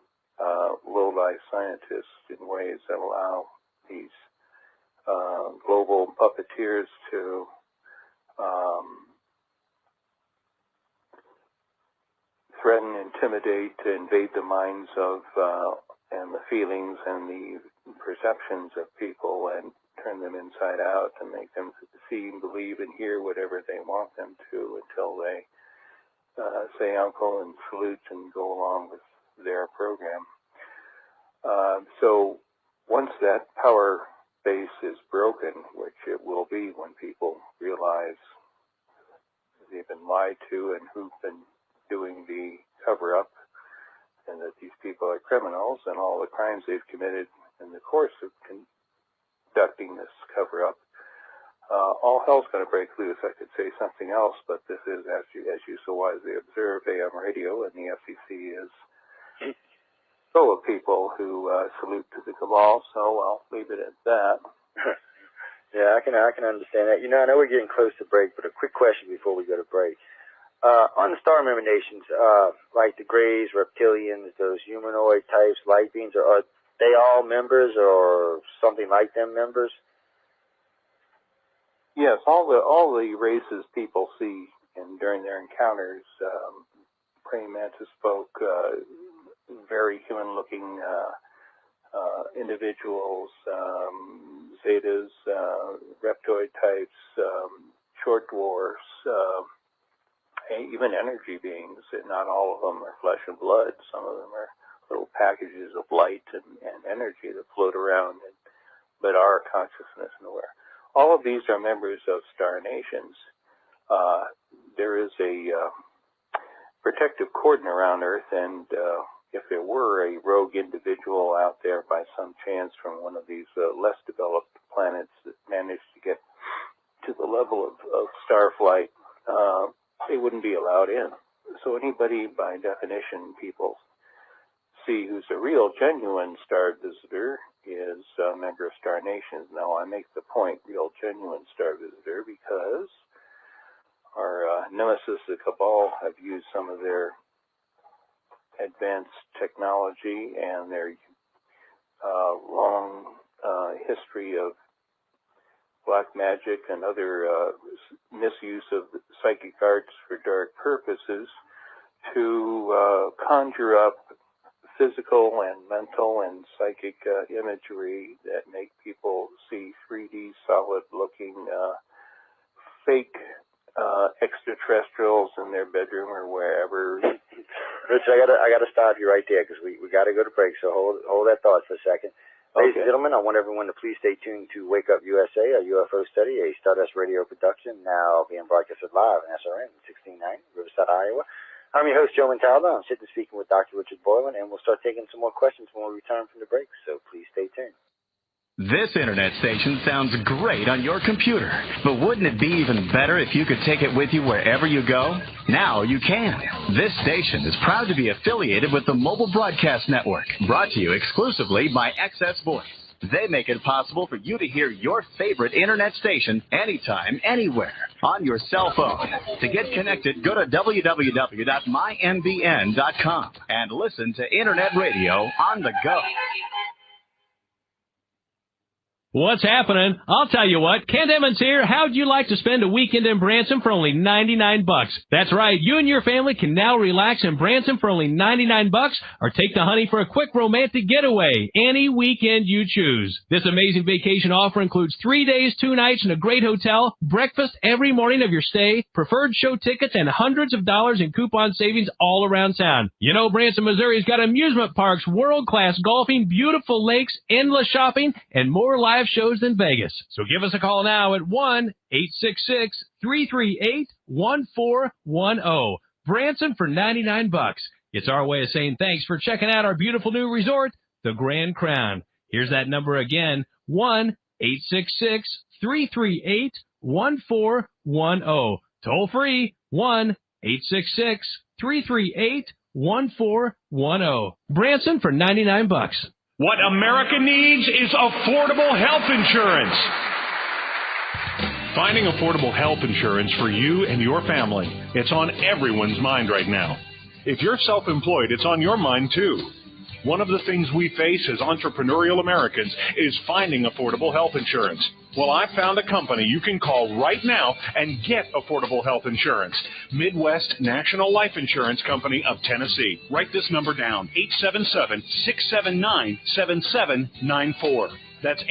low-life scientists in ways that allow these global puppeteers to threaten, intimidate, invade the minds of and the feelings and the perceptions of people and turn them inside out and make them see, believe, and hear whatever they want them to until they say uncle and salute and go along with their program. So once that power base is broken, which it will be when people realize they've been lied to and who've been doing the cover-up, and that these people are criminals and all the crimes they've committed in the course of conducting this cover-up, all hell's going to break loose. I could say something else, but this is, as you so wisely observe, AM radio, and the FCC is full of people who salute to the cabal, so I'll leave it at that.
Yeah, I can understand that. You know, I know we're getting close to break, but a quick question before we go to break. On the star member nations, like the Greys, reptilians, those humanoid types, light beings, are they all members or something like them members?
Yes, all the races people see during their encounters, praying mantis folk, very human-looking individuals, zetas, reptoid types, short dwarfs, even energy beings. Not all of them are flesh and blood. Some of them are little packages of light and energy that float around, but are consciousness and aware. All of these are members of star nations. There is a protective cordon around Earth, and if there were a rogue individual out there by some chance from one of these less developed planets that managed to get to the level of star flight, they wouldn't be allowed in. So anybody, by definition, people see who's a real, genuine star visitor is a member of star nations. Now, I make the point, real, genuine star visitor, because our nemesis, the Cabal, have used some of their advanced technology and their long history of black magic and other misuse of psychic arts for dark purposes to conjure up physical and mental and psychic imagery that make people see 3D solid-looking fake extraterrestrials in their bedroom or wherever.
Rich, I gotta stop you right there because we got to go to break. So hold that thought for a second. Ladies and gentlemen, I want everyone to please stay tuned to Wake Up USA, a UFO study, a Stardust Radio production, now being broadcasted live on SRN 1690, Riverside, Iowa. I'm your host, Joe Montaldo. I'm sitting speaking with Dr. Richard Boylan, and we'll start taking some more questions when we return from the break, so please stay tuned.
This internet station sounds great on your computer, but wouldn't it be even better if you could take it with you wherever you go? Now you can. This station is proud to be affiliated with the Mobile Broadcast Network, brought to you exclusively by Access Voice. They make it possible for you to hear your favorite internet station anytime, anywhere, on your cell phone. To get connected, go to www.mymbn.com and listen to internet radio on the go.
What's happening? I'll tell you what. Kent Emmons here. How'd you like to spend a weekend in Branson for only 99 bucks? That's right. You and your family can now relax in Branson for only 99 bucks or take the honey for a quick romantic getaway any weekend you choose. This amazing vacation offer includes 3 days, 2 nights in a great hotel, breakfast every morning of your stay, preferred show tickets, and hundreds of dollars in coupon savings all around town. You know, Branson, Missouri's got amusement parks, world-class golfing, beautiful lakes, endless shopping, and more live shows than Vegas. So give us a call now at 1-866-338-1410. Branson for 99 bucks. It's our way of saying thanks for checking out our beautiful new resort, the Grand Crown. Here's that number again, 1-866-338-1410. Toll free, 1-866-338-1410. Branson for 99 bucks.
What America needs is affordable health insurance. Finding affordable health insurance for you and your family, it's on everyone's mind right now. If you're self-employed, it's on your mind too. One of the things we face as entrepreneurial Americans is finding affordable health insurance. Well, I found a company you can call right now and get affordable health insurance. Midwest National Life Insurance Company of Tennessee. Write this number down, 877-679-7794. That's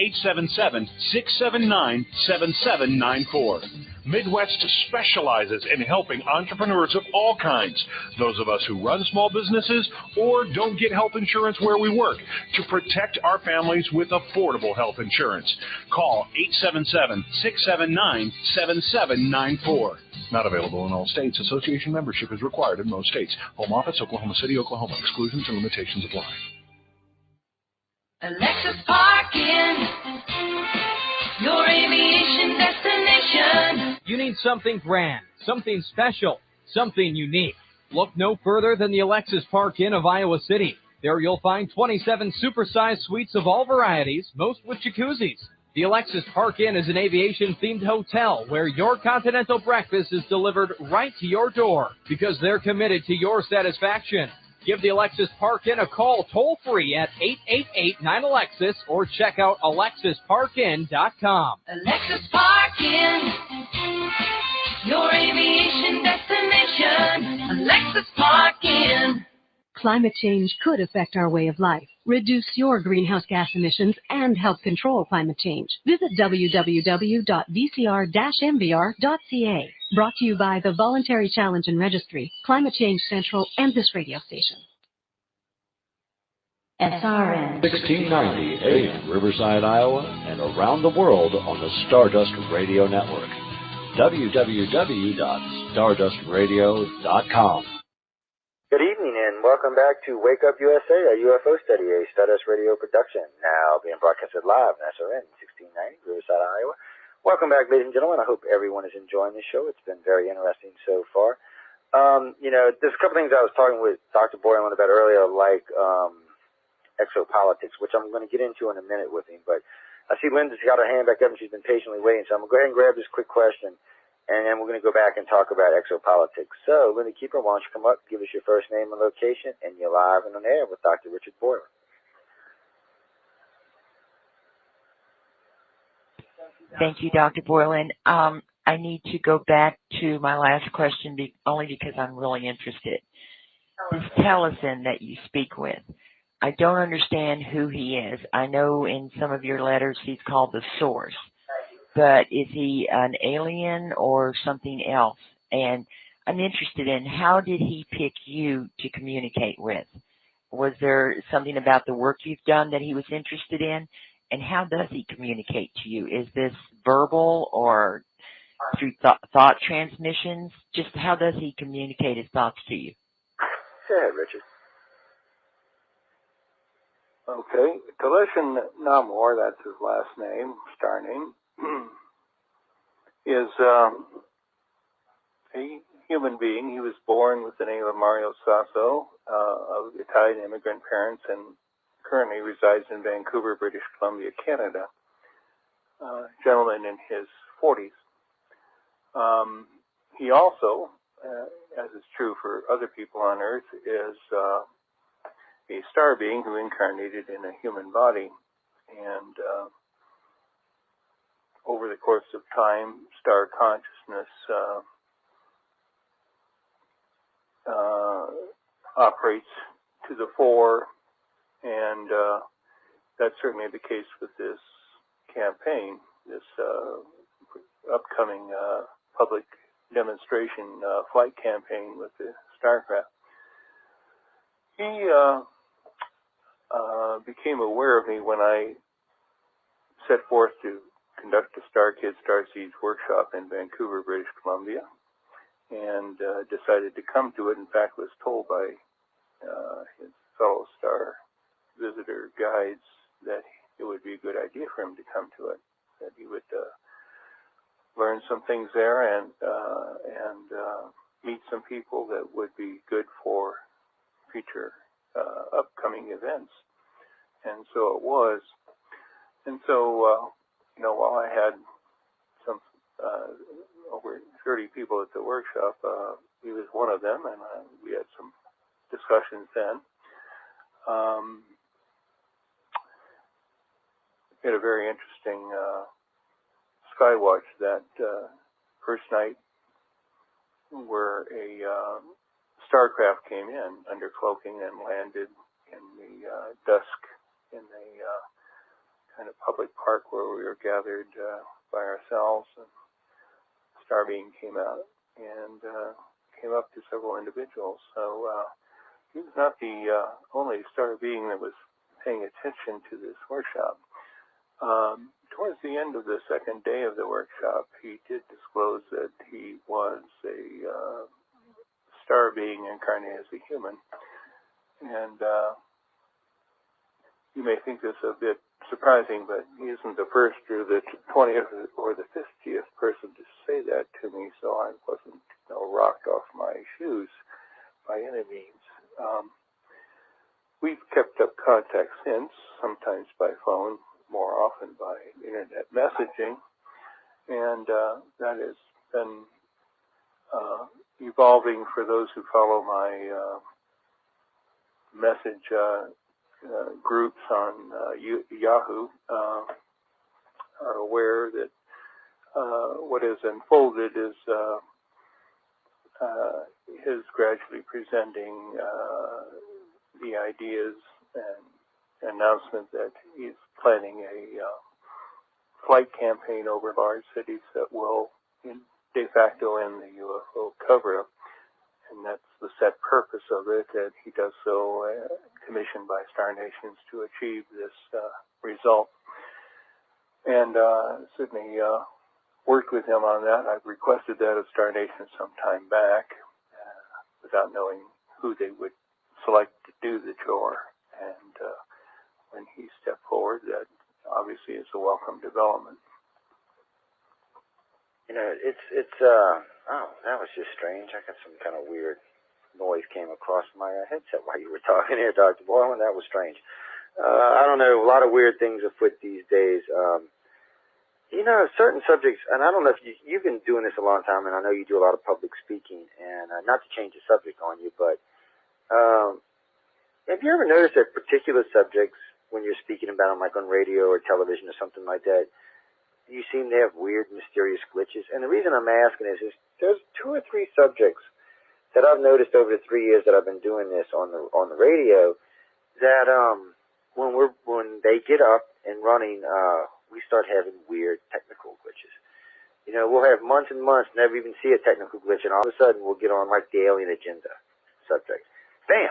877-679-7794. Midwest specializes in helping entrepreneurs of all kinds, those of us who run small businesses or don't get health insurance where we work, to protect our families with affordable health insurance. Call 877-679-7794. Not available in all states. Association membership is required in most states. Home office, Oklahoma City, Oklahoma. Exclusions and limitations apply.
Alexis Parking, your aviation destination.
You need something grand, something special, something unique. Look no further than the Alexis Park Inn of Iowa City. There you'll find 27 supersized suites of all varieties, most with jacuzzis. The Alexis Park Inn is an aviation-themed hotel where your continental breakfast is delivered right to your door because they're committed to your satisfaction. Give the Alexis Park Inn a call toll-free at 888-9-ALEXIS or check out alexisparkin.com.
Alexis Park Inn, your aviation destination. Alexis Park Inn.
Climate change could affect our way of life. Reduce your greenhouse gas emissions and help control climate change. Visit www.vcr-mvr.ca. Brought to you by the Voluntary Challenge and Registry, Climate Change Central, and this radio station.
SRN 1690 AM, Riverside, Iowa, and around the world on the Stardust Radio Network. www.stardustradio.com.
Good evening and welcome back to Wake Up USA, a UFO study, a Stardust Radio production, now being broadcasted live on SRN 1690, Riverside, Iowa. Welcome back, ladies and gentlemen. I hope everyone is enjoying the show. It's been very interesting so far. There's a couple things I was talking with Dr. Boylan about earlier, like exopolitics, which I'm going to get into in a minute with him. But I see Linda's got her hand back up and she's been patiently waiting, so I'm going to go ahead and grab this quick question. And then we're going to go back and talk about exopolitics. So, Linda Keeper, why don't you come up, give us your first name and location, and you're live and on air with Dr. Richard Boylan.
Thank you, Dr. Boylan. I need to go back to my last question only because I'm really interested. This Tellison that you speak with, I don't understand who he is. I know in some of your letters he's called the Source. But is he an alien or something else? And I'm interested in how did he pick you to communicate with? Was there something about the work you've done that he was interested in? And how does he communicate to you? Is this verbal or through thought transmissions? Just how does he communicate his thoughts to you?
Go ahead, Richard.
Okay. Tellison Namor, that's his last name, star name, is a human being. He was born with the name of Mario Sasso, of Italian immigrant parents, and currently resides in Vancouver, British Columbia, Canada. Gentleman in his 40s. He also, as is true for other people on Earth, is a star being who incarnated in a human body. And over the course of time, star consciousness operates to the fore, and that's certainly the case with this campaign, this upcoming public demonstration flight campaign with the Starcraft. He became aware of me when I set forth to conduct a Star Kids, Star Seeds workshop in Vancouver, British Columbia, and decided to come to it. In fact, was told by his fellow Star visitor guides that it would be a good idea for him to come to it, that he would learn some things there and meet some people that would be good for future upcoming events. And so it was. And so, while I had some over 30 people at the workshop, he was one of them, and we had some discussions then. We had a very interesting skywatch that first night, where a Starcraft came in under cloaking and landed in the dusk in the kind of public park where we were gathered by ourselves, and Starbeam came out and came up to several individuals. So he was not the only star being that was paying attention to this workshop. Towards the end of the second day of the workshop, he did disclose that he was a star being incarnated as a human. And you may think this a bit surprising, but he isn't the first or the 20th or the 50th person to say that to me, so I wasn't rocked off my shoes by any means. We've kept up contact since, sometimes by phone, more often by internet messaging, and that has been evolving. For those who follow my message groups on Yahoo are aware that what has unfolded is his gradually presenting the ideas and announcement that he's planning a flight campaign over large cities that will de facto end the UFO cover-up. And that's the set purpose of it, that he does so commissioned by Star Nations to achieve this result. And certainly worked with him on that. I've requested that of Star Nations some time back without knowing who they would select to do the chore. And when he stepped forward, that obviously is a welcome development.
Oh, that was just strange. I got some kind of weird noise came across my headset while you were talking here, Dr. Boylan. That was strange. I don't know, a lot of weird things afoot these days. Certain subjects, and I don't know if you've been doing this a long time, and I know you do a lot of public speaking, and not to change the subject on you, but have you ever noticed that particular subjects, when you're speaking about them, like on radio or television or something like that, you seem to have weird, mysterious glitches? And the reason I'm asking is there's 2 or 3 subjects that I've noticed over the 3 years that I've been doing this on the radio that when they get up and running, we start having weird technical glitches. We'll have months and months, never even see a technical glitch, and all of a sudden we'll get on like the alien agenda subject. Bam!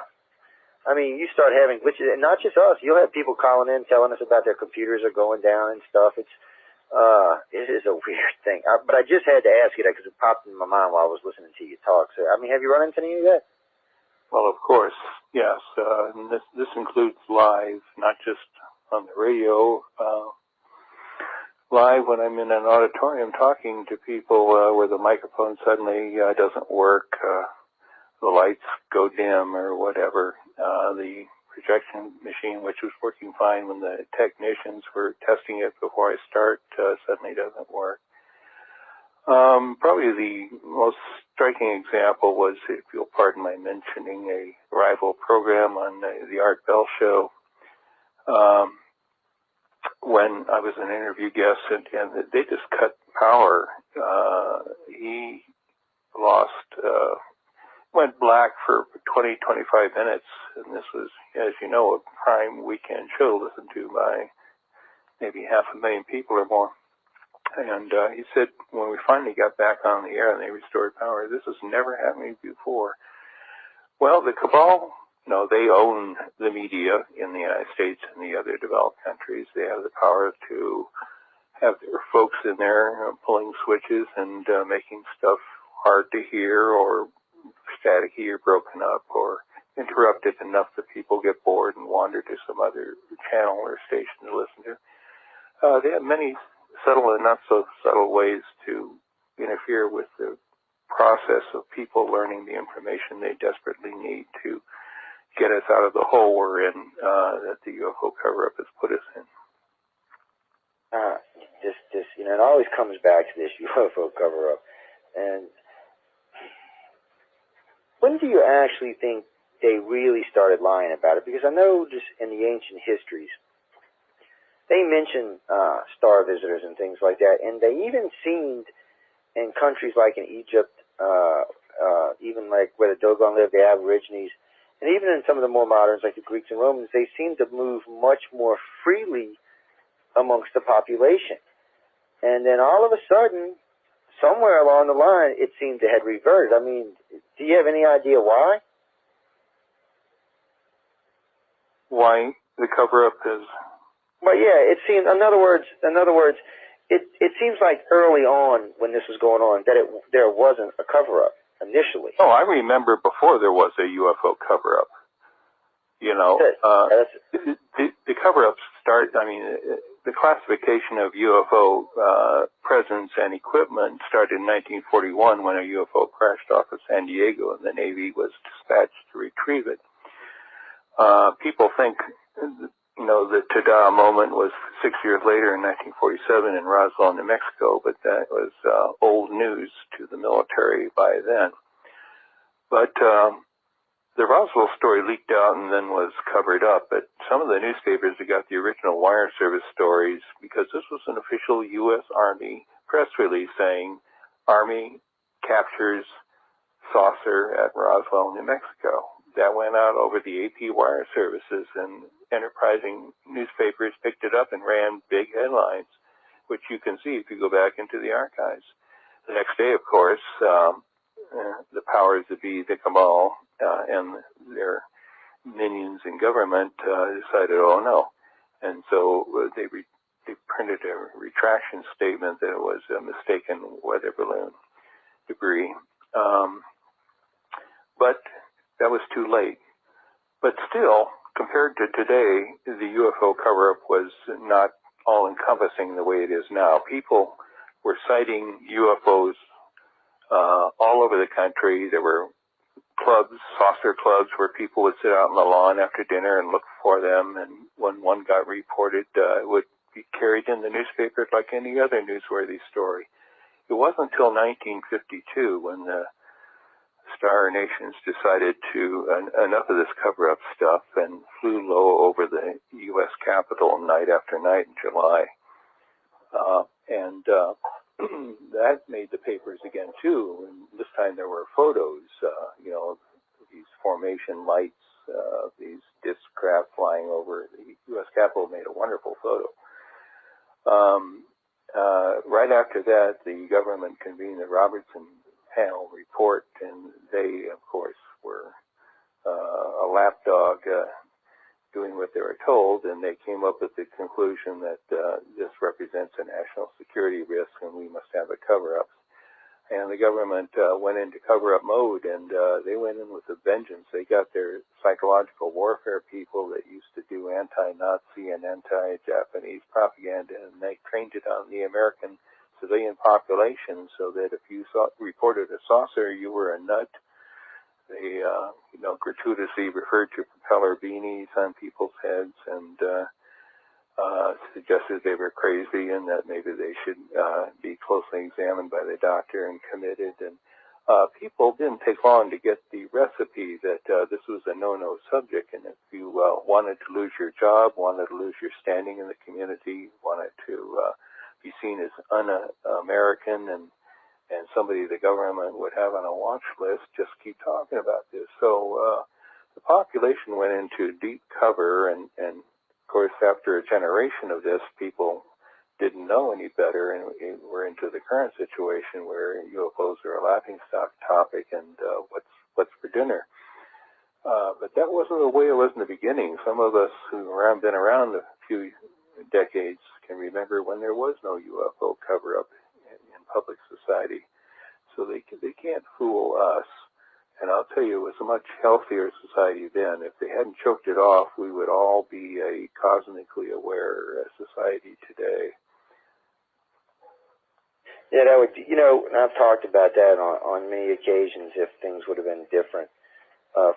I mean, you start having glitches, and not just us. You'll have people calling in telling us about their computers are going down and stuff. It is a weird thing. But I just had to ask you that because it popped in my mind while I was listening to you talk. So, I mean, have you run into any of that?
Well, of course, yes. And this includes live, not just on the radio. Live when I'm in an auditorium talking to people where the microphone suddenly doesn't work, the lights go dim or whatever. The projection machine, which was working fine when the technicians were testing it before I start, suddenly doesn't work. Probably the most striking example was, if you'll pardon my mentioning, a rival program on the Art Bell show. when I was an interview guest, and they just cut power. He went black for 20, 25 minutes, and this was, as you know, a prime weekend show listened to by maybe 500,000 people or more. And he said when we finally got back on the air and they restored power, this has never happened before. Well, the cabal, they own the media in the United States and the other developed countries. They have the power to have their folks in there pulling switches and making stuff hard to hear or staticky or broken up or interrupted enough that people get bored and wander to some other channel or station to listen to. They have many subtle and not so subtle ways to interfere with the process of people learning the information they desperately need to get us out of the hole we're in that the UFO cover-up has put us in.
It always comes back to this UFO cover-up. And when do you actually think they really started lying about it? Because I know just in the ancient histories, they mention star visitors and things like that, and they even seemed in countries like in Egypt, even like where the Dogon lived, the Aborigines, and even in some of the more moderns like the Greeks and Romans, they seemed to move much more freely amongst the population. And then all of a sudden, somewhere along the line, it seemed to have reverted. I mean, do you have any idea why?
Why the cover-up is...
Well, yeah, it seems. In other words, it seems like early on when this was going on that there wasn't a cover-up initially.
Oh, I remember before there was a UFO cover-up. The cover-ups start. I mean, the classification of UFO presence and equipment started in 1941 when a UFO crashed off of San Diego, and the Navy was dispatched to retrieve it. People think. The Tada moment was 6 years later in 1947 in Roswell, New Mexico, but that was old news to the military by then. But the Roswell story leaked out and then was covered up, but some of the newspapers that got the original wire service stories, because this was an official U.S. Army press release saying Army captures saucer at Roswell, New Mexico. That went out over the AP wire services, and enterprising newspapers picked it up and ran big headlines, which you can see if you go back into the archives. The next day, of course, the powers that be, the cabal, and their minions in government decided, oh no. And so they printed a retraction statement that it was a mistaken weather balloon debris. But that was too late. But still, compared to today, the UFO cover-up was not all-encompassing the way it is now. People were sighting UFOs all over the country. There were clubs, saucer clubs, where people would sit out on the lawn after dinner and look for them. And when one got reported, it would be carried in the newspapers like any other newsworthy story. It wasn't until 1952 when the Star Nations decided to enough of this cover-up stuff and flew low over the U.S. Capitol night after night in July. That made the papers again, too. And this time there were photos, these formation lights, these disc craft flying over the U.S. Capitol made a wonderful photo. Right after that, the government convened the Robertson panel report, and they, of course, were a lapdog doing what they were told, and they came up with the conclusion that this represents a national security risk and we must have a cover-up. And the government went into cover-up mode, and they went in with a vengeance. They got their psychological warfare people that used to do anti-Nazi and anti-Japanese propaganda, and they trained it on the American civilian population so that if you reported a saucer, you were a nut. They, gratuitously referred to propeller beanies on people's heads and suggested they were crazy and that maybe they should be closely examined by the doctor and committed. And people didn't take long to get the recipe that this was a no-no subject, and if you wanted to lose your job, wanted to lose your standing in the community, wanted to be seen as un-American and somebody the government would have on a watch list, just keep talking about this. So the population went into deep cover, and of course, after a generation of this, people didn't know any better, and we're into the current situation where UFOs are a laughingstock topic, and what's for dinner. But that wasn't the way it was in the beginning. Some of us who have been around a few decades can remember when there was no UFO cover-up in public society. So they can't fool us. And I'll tell you, it was a much healthier society then. If they hadn't choked it off, we would all be a cosmically aware society today.
Yeah, that would, and I've talked about that on many occasions. If things would have been different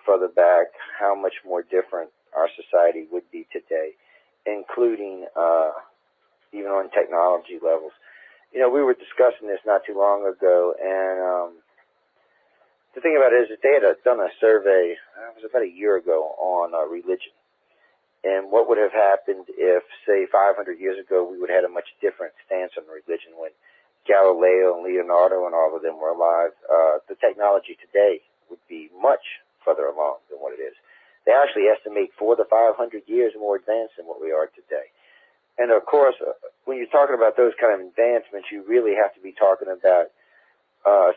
further back, how much more different our society would be today, including even on technology levels. We were discussing this not too long ago, and the thing about it is that they had done a survey, it was about a year ago, on religion. And what would have happened if, say, 500 years ago, we would have had a much different stance on religion when Galileo and Leonardo and all of them were alive. The technology today would be much further along than what it is. They actually estimate 400 to 500 years more advanced than what we are today. And, of course, when you're talking about those kind of advancements, you really have to be talking about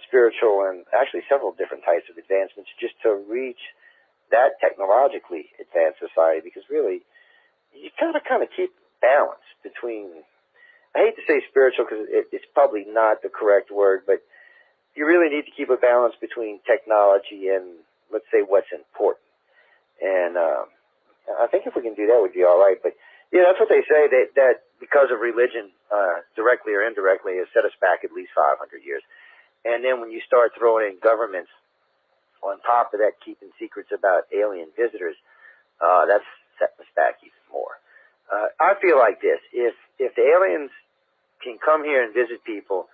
spiritual and actually several different types of advancements just to reach that technologically advanced society, because really you kind of keep balance between, I hate to say spiritual because it's probably not the correct word, but you really need to keep a balance between technology and, let's say, what's important. And I think if we can do that, we'd be all right. But yeah, that's what they say, that because of religion, directly or indirectly, has set us back at least 500 years. And then when you start throwing in governments on top of that, keeping secrets about alien visitors, that's setting us back even more. I feel like this: if the aliens can come here and visit people,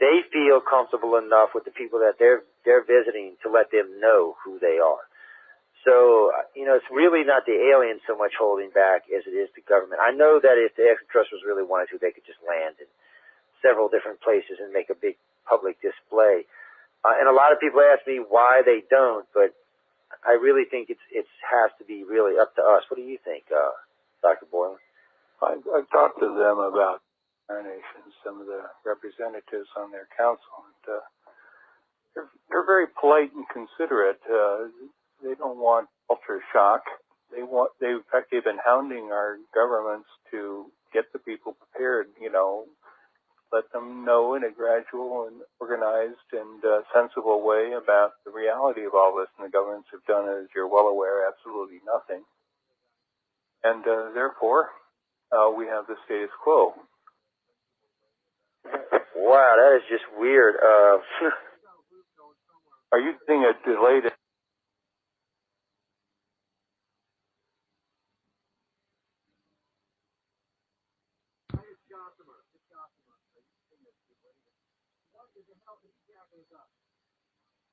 they feel comfortable enough with the people that they're visiting to let them know who they are. So, it's really not the aliens so much holding back as it is the government. I know that if the extraterrestrials really wanted to, they could just land in several different places and make a big public display. And a lot of people ask me why they don't, but I really think it has to be really up to us. What do you think, Dr. Boylan?
I've talked to them about our nation, some of the representatives on their council, and they're very polite and considerate. They don't want culture shock. In fact, they've been hounding our governments to get the people prepared, let them know in a gradual and organized and sensible way about the reality of all this. And the governments have done, as you're well aware, absolutely nothing. And therefore, we have the status quo.
Wow, that is just weird.
Are you seeing a delayed...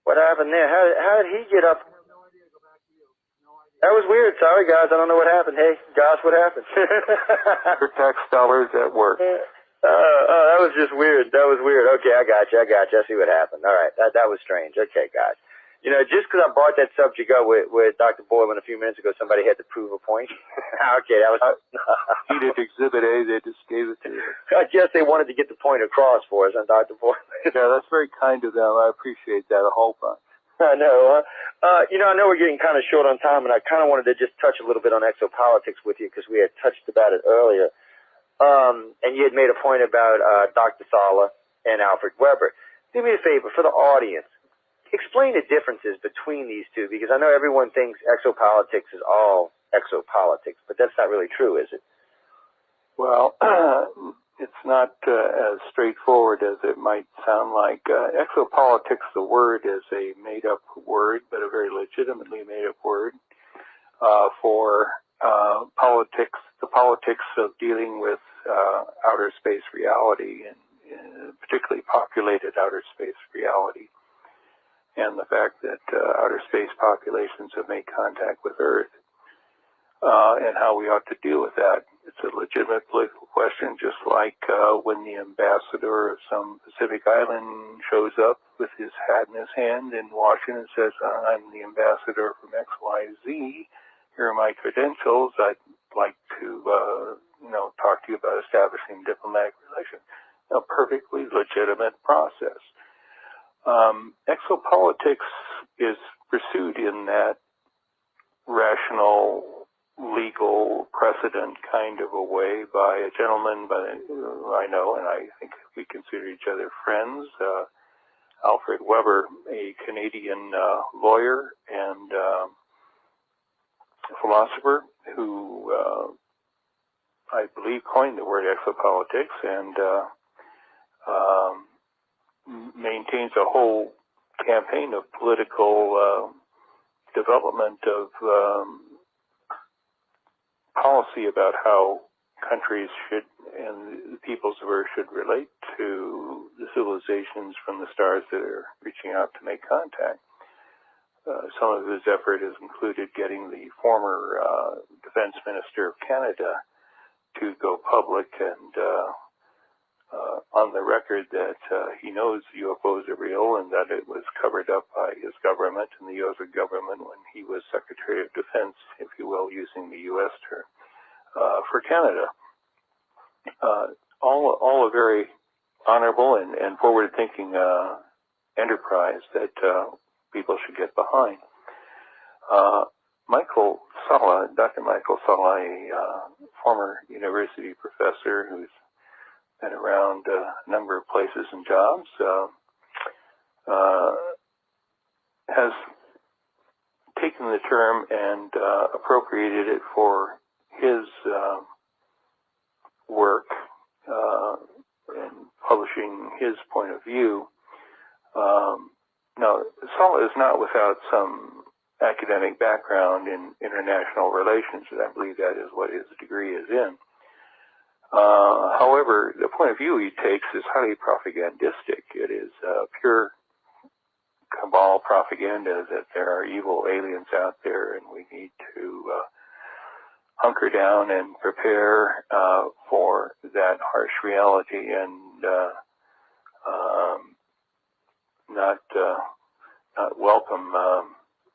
What happened there? How did he get up? That was weird. Sorry, guys. I don't know what happened. Hey, Josh, what happened?
Your tax dollars at work.
That was just weird. That was weird. Okay, I got you. I see what happened. All right. That was strange. Okay, guys. Just because I brought that subject up with Dr. Boylan a few minutes ago, somebody had to prove a point. Okay, that was...
He did Exhibit A. They just gave it to you.
I guess they wanted to get the point across for us, Dr. Boylan.
Yeah, that's very kind of them. I appreciate that a whole bunch.
I know. I know we're getting kind of short on time, and I kind of wanted to just touch a little bit on exopolitics with you because we had touched about it earlier. And you had made a point about Dr. Sala and Alfred Weber. Do me a favor, for the audience, explain the differences between these two, because I know everyone thinks exopolitics is all exopolitics, but that's not really true, is it?
Well, it's not as straightforward as it might sound like. Exopolitics, the word, is a made-up word, but a very legitimately made-up word for politics, the politics of dealing with outer space reality, and particularly populated outer space reality. and the fact that outer space populations have made contact with Earth, and how we ought to deal with that. It's a legitimate political question, just like when the ambassador of some Pacific island shows up with his hat in his hand in Washington and says, I'm the ambassador from XYZ, here are my credentials, I'd like to talk to you about establishing diplomatic relations. A perfectly legitimate process. Exopolitics is pursued in that rational, legal precedent kind of a way by a gentleman who I know, and I think we consider each other friends, Alfred Weber, a Canadian lawyer and philosopher who I believe coined the word exopolitics and maintains a whole campaign of political development of policy about how countries should and the peoples of Earth should relate to the civilizations from the stars that are reaching out to make contact. Some of his effort has included getting the former defense minister of Canada to go public and on the record that he knows UFOs are real and that it was covered up by his government and the U.S. government when he was Secretary of Defense, if you will, using the U.S. term, for Canada. All a very honorable and forward-thinking enterprise that people should get behind. Michael Salla, Dr. Michael Salla, a former university professor who's been around a number of places and jobs, has taken the term and appropriated it for his work in publishing his point of view. Now, Salla is not without some academic background in international relations, and I believe that is what his degree is in. However, the point of view he takes is highly propagandistic. It is pure cabal propaganda that there are evil aliens out there and we need to hunker down and prepare for that harsh reality and not welcome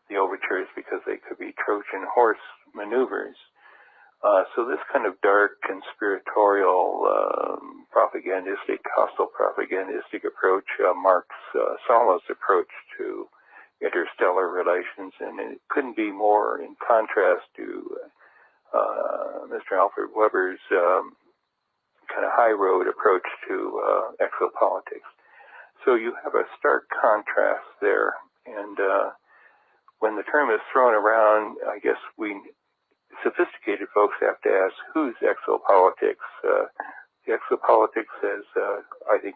the overtures because they could be Trojan horse maneuvers. So this kind of dark, conspiratorial, propagandistic, hostile propagandistic approach marks Salla's approach to interstellar relations, and it couldn't be more in contrast to Mr. Alfred Weber's kind of high road approach to exopolitics. So you have a stark contrast there, and when the term is thrown around, I guess sophisticated folks have to ask, who's exopolitics? The exopolitics, as I think